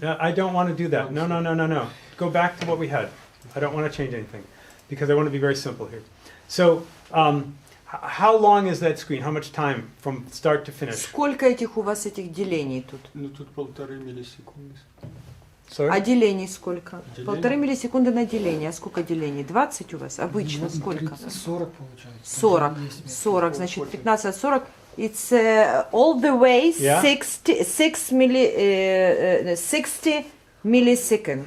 I don't want to do that. No. Go back to what we had. I don't want to change anything because I want to be very simple here. So. How long is that screen? How much time from start to finish? Сколько этих у вас этих делений тут? Ну тут 1,5 миллисекунды. Sorry? А делений сколько? Деление? 1,5 миллисекунды на деление. А сколько делений? 20 у вас? Обычно сколько? 40 получается. 40. 40, значит 15 от 40. It's all the way 60 millisecond.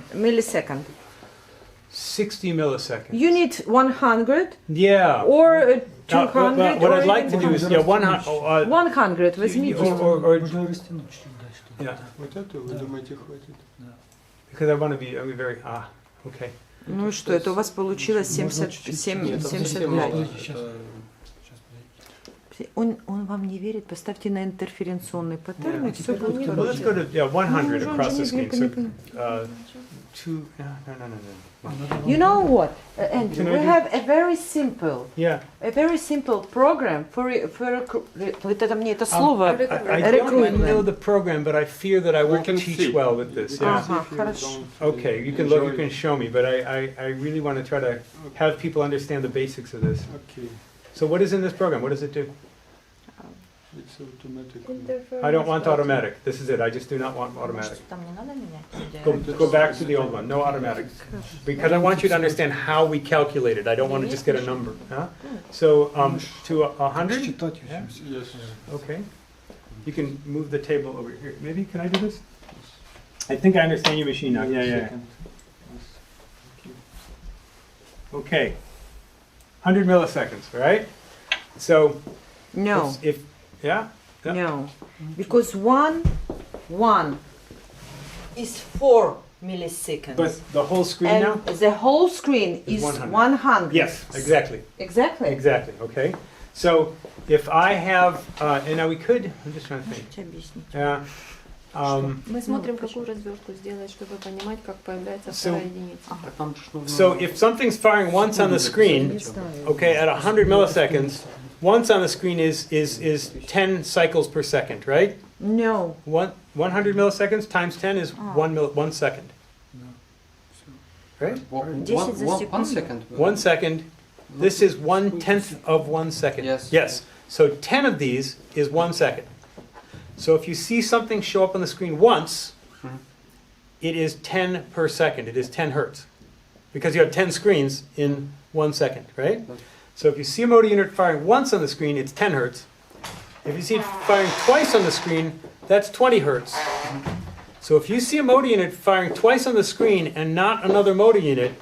60 milliseconds. You need 100 Yeah. or 200 what or I'd like to do is 100. 100 возьмите. Можно растянуть чуть дальше. Yeah. Вот это вы думаете хватит? Because I want to be very okay. Ну и что, это у вас получилось 75. Он вам не верит, поставьте на интерференционный паттерн и все будет Well, let's go to 100 across the screen. So, no. You know what, Andrew, we have a very simple program for вот это мне это слово I don't know the program, but I fear that I won't teach well with this. Yeah. Хорошо. Okay, you can look, you can show me, but I really want to try to have people understand the basics of this. Okay. So what is in this program? What does it do? It's automatic. I don't want automatic. This is it. I just do not want automatic. Go back to the old one. No automatic. Because I want you to understand how we calculate it. I don't want to just get a number. Huh? So to 100? Yes. Okay. You can move the table over here. Maybe, can I do this? I think I understand your machine now. Yeah. Okay. 100 milliseconds, right? So No. Yeah? No, because one is 4 milliseconds. But the whole screen and now? The whole screen is 100. Yes, exactly. Exactly. Okay. So if I have, and now we could, I'm just trying to think. Мы смотрим, какую развертку сделать, чтобы понимать, как появляется вторая единица. So if something's firing once on the screen, okay, at 100 milliseconds, once on the screen is 10 cycles per second, right? No. 100 milliseconds times 10 is 1 second. Right? 1 second. 1 second. This is 1/10 of 1 second. Yes. So 10 of these is 1 second. So if you see something show up on the screen once, it is 10 per second. It is 10 hertz. Because you have 10 screens in 1 second, right? So if you see a motor unit firing once on the screen, it's 10 hertz. If you see it firing twice on the screen, that's 20 hertz. So if you see a motor unit firing twice on the screen and not another motor unit,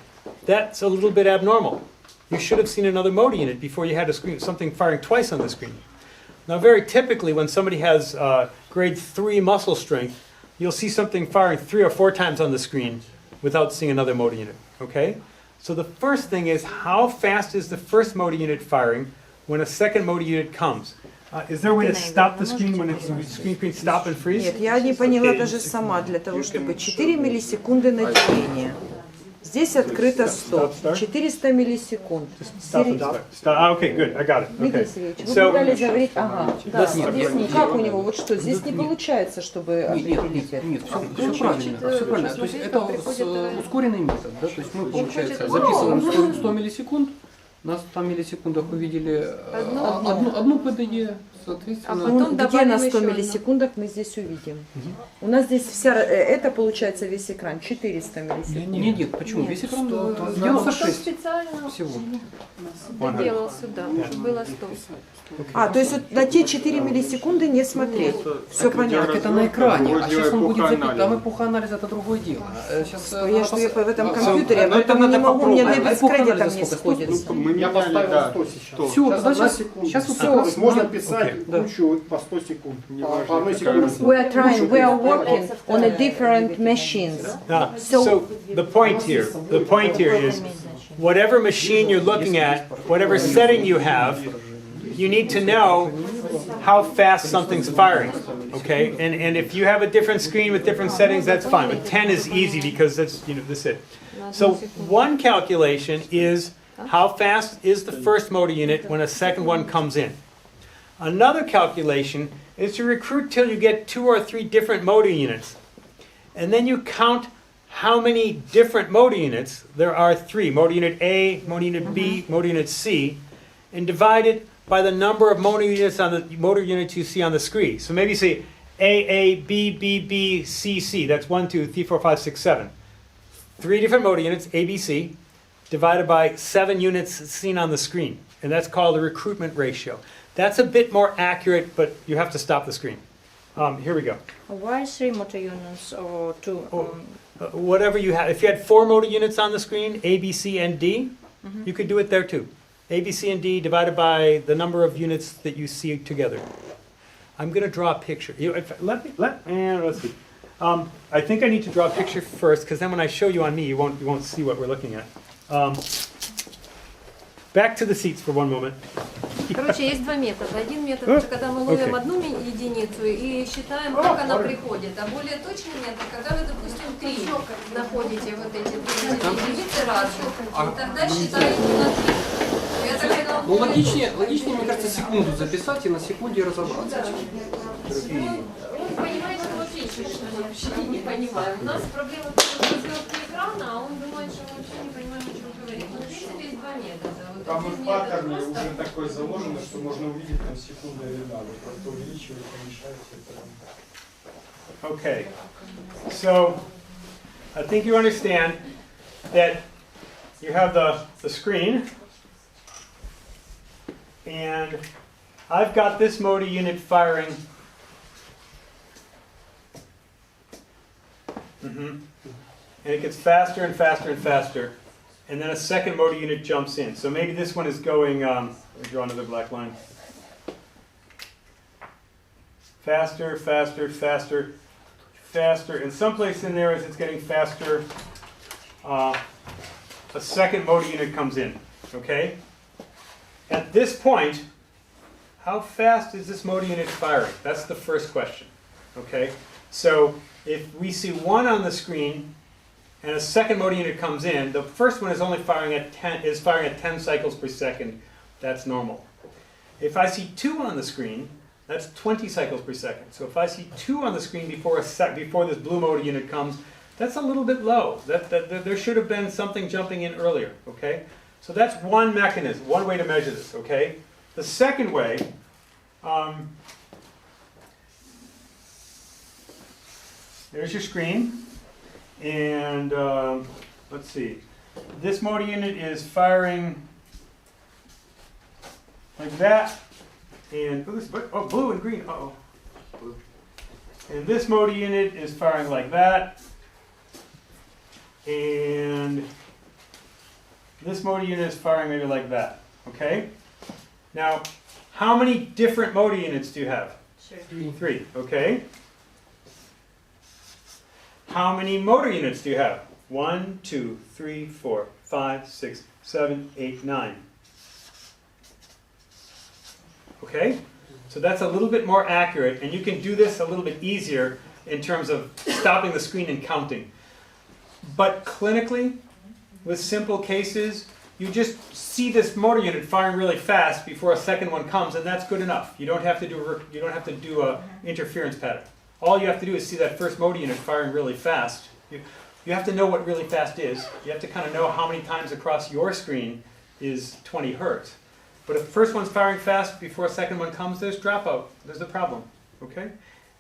that's a little bit abnormal. you should have seen another motor unit before you had a screen, something firing twice on the screen. Now, very typically, when somebody has grade 3 muscle strength, you'll see something firing 3 or 4 times on the screen without seeing another motor unit, okay? So the first thing is, how fast is the first motor unit firing when a second motor unit comes? Is there a way to stop the screen when it's screen stop and freeze? Нет, я не поняла даже сама, для того, чтобы 4 миллисекунды на деление. Здесь открыто стоп. 400 миллисекунд. Stop and start. Okay, good, I got it. Дмитрий Okay. Сергеевич, вы пытались говорить, ага, да, здесь как у него, вот что, здесь не получается, чтобы определить это. Нет, все правильно, все правильно. То есть это ускоренный метод, да, то есть мы, получается, записываем 100 миллисекунд, на 100 миллисекундах увидели одну ПДЕ, соответственно. А потом где на 100 миллисекундах мы здесь увидим? У нас здесь вся, это получается весь экран, 400 миллисекунд. Нет, почему? Весь экран 96 всего. Доделал сюда, было 100. А, то есть вот на те 4 миллисекунды не смотреть. Все понятно. Так это на экране, а сейчас он будет записывать, там эпохоанализ это другое дело. Сейчас Я в этом компьютере, поэтому не могу, у меня дебет с кредитом не сходится. Я поставил 100 сейчас. Все, сейчас все. Можно писать кучу по 100 секунд. По 1 секунде. We are working on a different machines. So the point here is, whatever machine you're looking at, whatever setting you have, you need to know how fast something's firing, okay? And if you have a different screen with different settings, that's fine. But 10 is easy because that's, that's it. So one calculation is how fast is the first motor unit when a second one comes in. Another calculation is to recruit till you get 2 or 3 different motor units. And then you count how many different motor units. There are 3, motor unit A, motor unit B, motor unit C, and divide it by the number of motor units you see on the screen. So maybe say A, B, B, B, C, C. That's 1, 2, 3, 4, 5, 6, 7. 3 different motor units, A, B, C, divided by 7 units seen on the screen. And that's called the recruitment ratio. That's a bit more accurate, but you have to stop the screen. Here we go. Why 3 motor units or 2? Whatever you have. If you had 4 motor units on the screen, A, B, C, and D, you could do it there too. A, B, C, and D divided by the number of units that you see together. I'm going to draw a picture. Let's see. I think I need to draw a picture first, because then when I show you on me, you won't see what we're looking at. Back to the seats for one moment. Короче, есть 2 метода. Один метод, это когда мы ловим одну единицу и считаем, как она приходит. А более точный метод, когда вы, допустим, 3 находите вот эти 3 единицы разные, и тогда считаете на 3. Ну, логичнее, мне кажется, секунду записать и на секунде разобраться. Он понимает, что он пишет, что мы вообще не понимаем. У нас проблема с разверткой экрана, а он думает, что мы вообще не понимаем, о чем говорит. Но в принципе есть 2 метода. Там в паттерне уже такое заложено, что можно увидеть там секунды или да, вы просто увеличиваете, уменьшаете. Okay, so I think you understand that you have the screen, and I've got this motor unit firing. And it gets faster and faster and faster. And then a second motor unit jumps in. So maybe this one is going, let me draw another black line. Faster, faster, faster, faster. And someplace in there as it's getting faster, a second motor unit comes in, okay? At this point, how fast is this motor unit firing? That's the first question, okay? So if we see 1 on the screen, and a second motor unit comes in, the first one is only firing at 10 cycles per second. That's normal. If I see 2 on the screen, that's 20 cycles per second. So if I see 2 on the screen before this blue motor unit comes, that's a little bit low. There should have been something jumping in earlier. Okay, so that's one mechanism, one way to measure this. Okay, the second way. There's your screen. And let's see, this motor unit is firing like that, and blue and green, blue. And this motor unit is firing like that, and this motor unit is firing maybe like that, okay? Now, how many different motor units do you have? Three, okay? How many motor units do you have? 1, 2, 3, 4, 5, 6, 7, 8, 9. Okay? So that's a little bit more accurate, and you can do this a little bit easier in terms of stopping the screen and counting. But clinically, with simple cases, you just see this motor unit firing really fast before a second one comes, and that's good enough. You don't have to do a interference pattern. All you have to do is see that first motor unit firing really fast. You have to know what really fast is. You have to kind of know how many times across your screen is 20 hertz. But if the first one's firing fast before a second one comes, there's dropout. There's a problem. Okay?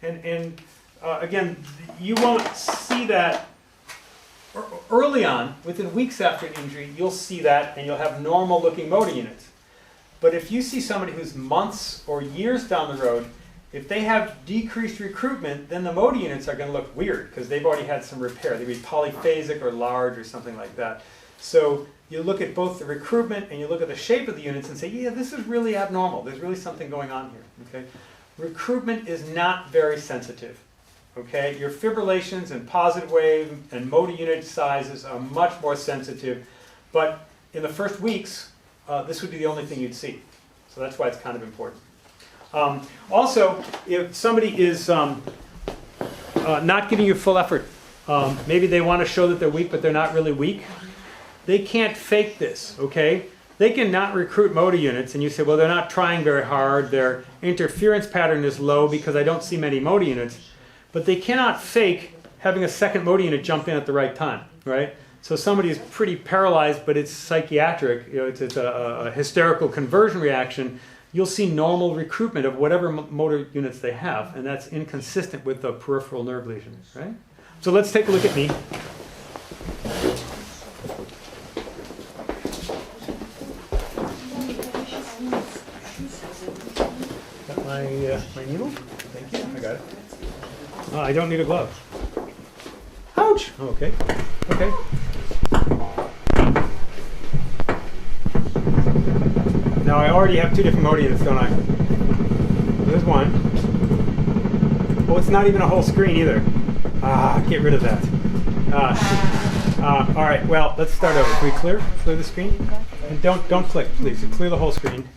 And again, you won't see that early on. Within weeks after an injury, you'll see that and you'll have normal looking motor units. But if you see somebody who's months or years down the road, if they have decreased recruitment, then the motor units are going to look weird because they've already had some repair. They'd be polyphasic or large or something like that. So you look at both the recruitment and you look at the shape of the units and say, yeah, this is really abnormal. There's really something going on here. Okay? Recruitment is not very sensitive. Okay? Your fibrillations and positive wave and motor unit sizes are much more sensitive. But in the first weeks, this would be the only thing you'd see. So that's why it's kind of important. Also, if somebody is not giving you full effort, maybe they want to show that they're weak, but they're not really weak, they can't fake this, okay? They can not recruit motor units, and you say, well, they're not trying very hard, their interference pattern is low because I don't see many motor units, but they cannot fake having a second motor unit jump in at the right time, right? So somebody is pretty paralyzed, but it's psychiatric, it's a hysterical conversion reaction. You'll see normal recruitment of whatever motor units they have, and that's inconsistent with the peripheral nerve lesion, right? So let's take a look at me. Got my needle? Thank you, I got it. Oh, I don't need a glove. Ouch! Okay, okay. Now I already have two different motor units, don't I? There's one. Oh, it's not even a whole screen either. Get rid of that. All right, well, let's start over. Can we clear the screen? And don't click, please. Clear the whole screen.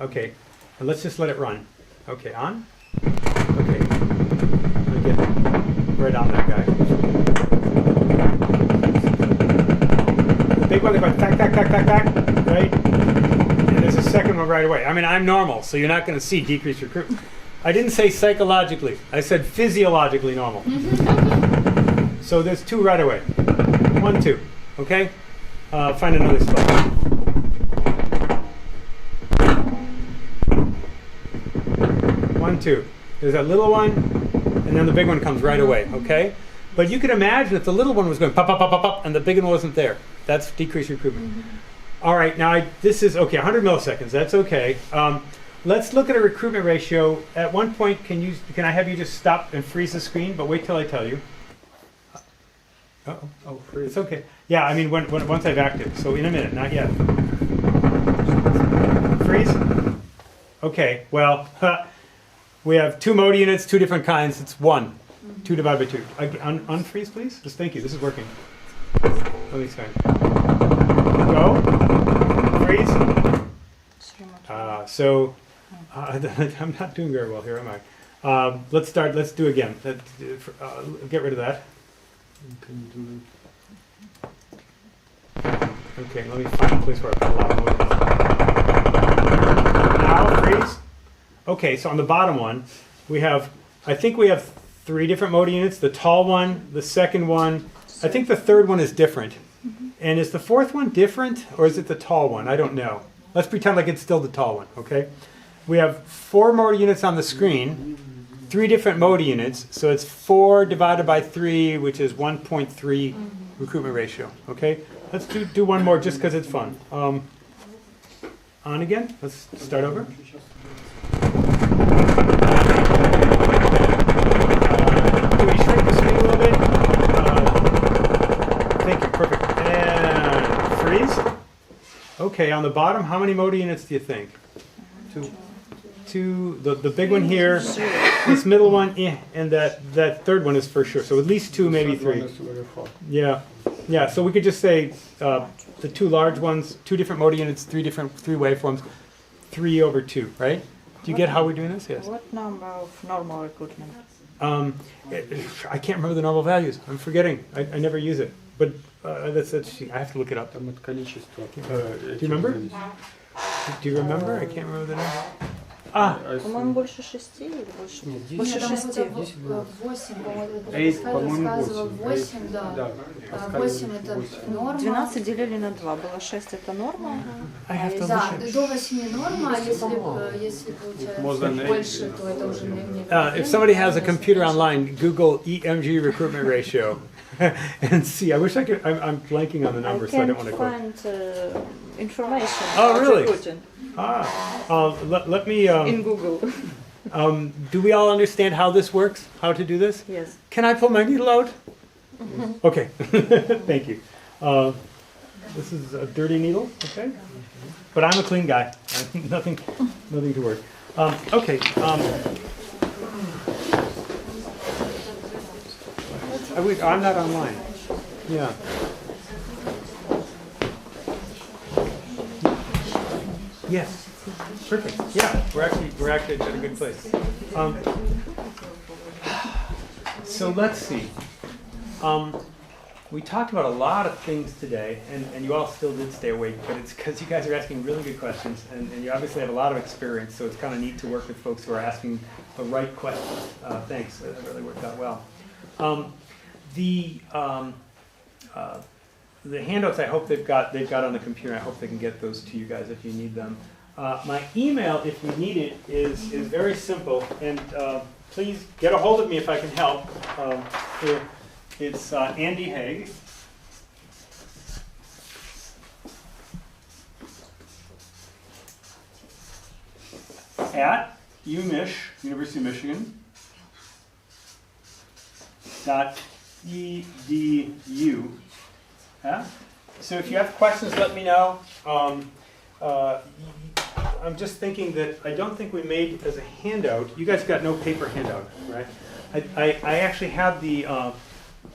Okay, and let's just let it run. Okay, on? Okay, let me get right on that guy. The big one, they go tack, tack, tack, tack, tack, right? There's a second one right away. I mean, I'm normal, so you're not going to see decreased recruitment. I didn't say psychologically. I said physiologically normal. So there's two right away. 1, 2. Okay? Find another spot. 1, 2. There's that little one, and then the big one comes right away. Okay? But you could imagine if the little one was going pop, pop, pop, pop, pop, and the big one wasn't there. That's decreased recruitment. All right, now this is okay, 100 milliseconds, that's okay. Let's look at a recruitment ratio. At one point, can I have you just stop and freeze the screen, but wait till I tell you. Oh, freeze. It's okay. Yeah, I mean, once I've acted, so in a minute, not yet. Freeze? Okay, well, we have two motor units, two different kinds, it's 1. 2 divided by 2. Unfreeze, please? Just thank you, this is working. Let me start. Go. Freeze. I'm not doing very well here, am I? Let's start. Let's do again. Get rid of that. Okay, let me find a place where I've got a lot of motors. Now, freeze. Okay, so on the bottom one, I think we have 3 different motor units. The tall one, the second one. I think the third one is different. And is the fourth one different, or is it the tall one? I don't know. Let's pretend like it's still the tall one, okay? We have 4 motor units on the screen, 3 different motor units, so it's 4 divided by 3, which is 1.3 recruitment ratio, okay? Let's do one more just because it's fun. On again. Let's start over. Can we shrink the screen a little bit? Thank you, perfect. And freeze. Okay, on the bottom, how many motor units do you think? Two. The big one here, this middle one, and that third one is for sure. So at least two, maybe three. Yeah, yeah. So we could just say the two large ones, two different motor units, three waveforms, 3/2, right? Do you get how we're doing this? Yes. What number of normal recruitment? I can't remember the normal values. I'm forgetting. I never use it. But that's I have to look it up. Там от количества. Do you remember? Do you remember? I can't remember the number. По-моему, больше 6 или больше? Больше 6. 8, по-моему, рассказывал 8, да. 8 это норма. 12 делили на 2, было 6 это норма. Да, до 8 норма, а если получается больше, то это уже не. If somebody has a computer online, Google EMG recruitment ratio and see. I wish I could. I'm blanking on the number, so I don't want to quote. I can't find information. Oh, really? Recruiting. Let me. In Google. Do we all understand how this works? How to do this? Yes. Can I pull my needle out? Okay. Thank you. This is a dirty needle. Okay. But I'm a clean guy. Nothing to worry. Okay. I'm not online. Yeah. Yes. Perfect. Yeah, we're actually at a good place. So let's see. We talked about a lot of things today, and you all still did stay awake, but it's because you guys are asking really good questions, and you obviously have a lot of experience, so it's kind of neat to work with folks who are asking the right questions. Thanks, that really worked out well. The handouts, I hope they've got on the computer. I hope they can get those to you guys if you need them. My email, if you need it, is very simple, and please get a hold of me if I can help. It's Andy Haig at UMich, University of Michigan, .edu. Yeah? So if you have questions, let me know. I'm just thinking that I don't think we made as a handout. You guys got no paper handout, right? I actually have the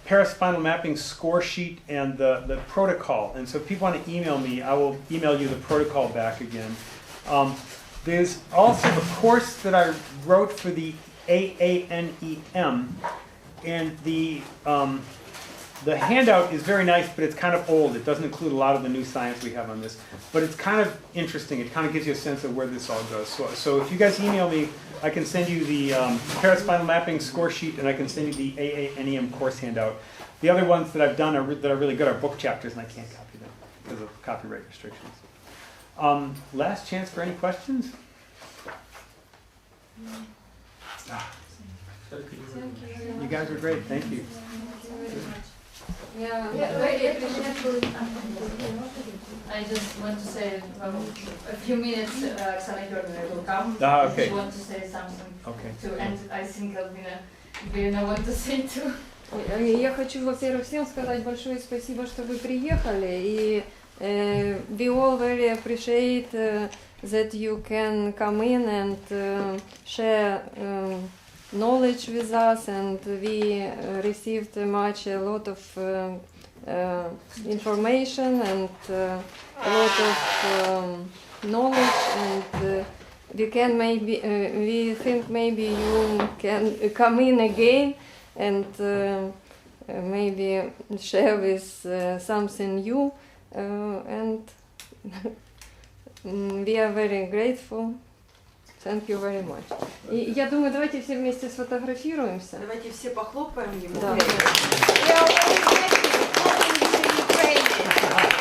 paraspinal mapping score sheet and the protocol. And so if people want to email me, I will email you the protocol back again. There's also the course that I wrote for the AANEM, and the handout is very nice, but it's kind of old. It doesn't include a lot of the new science we have on this, but it's kind of interesting. It kind of gives you a sense of where this all goes. So if you guys email me, I can send you the paraspinal mapping score sheet, and I can send you the AANEM course handout. The other ones that I've done that are really good are book chapters, and I can't copy them because of copyright restrictions. Last chance for any questions? You guys are great. Thank you. Yeah, I just want to say a few minutes, Oksana Georgiyevna will come. Okay. She wants to say something Okay. too, and I think Albina want to say too. Я хочу, во-первых, всем сказать большое спасибо, что вы приехали, и we all very appreciate that you can come in and share knowledge with us, and we received a lot of information and a lot of knowledge, and we think maybe you can come in again and maybe share with something new, and we are very grateful. Thank you very much. И я думаю, давайте все вместе сфотографируемся. Давайте все похлопаем ему. Да.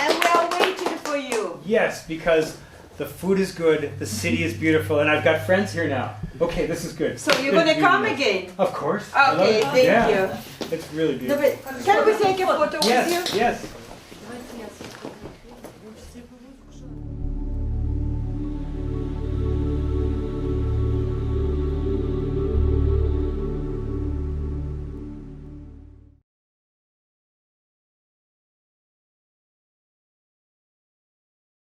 And we are waiting for you. Yes, because the food is good, the city is beautiful, and I've got friends here now. Okay, this is good. So you're going to come again? Of course. Okay, thank you. It's really beautiful. Can we take a photo with you? Yes.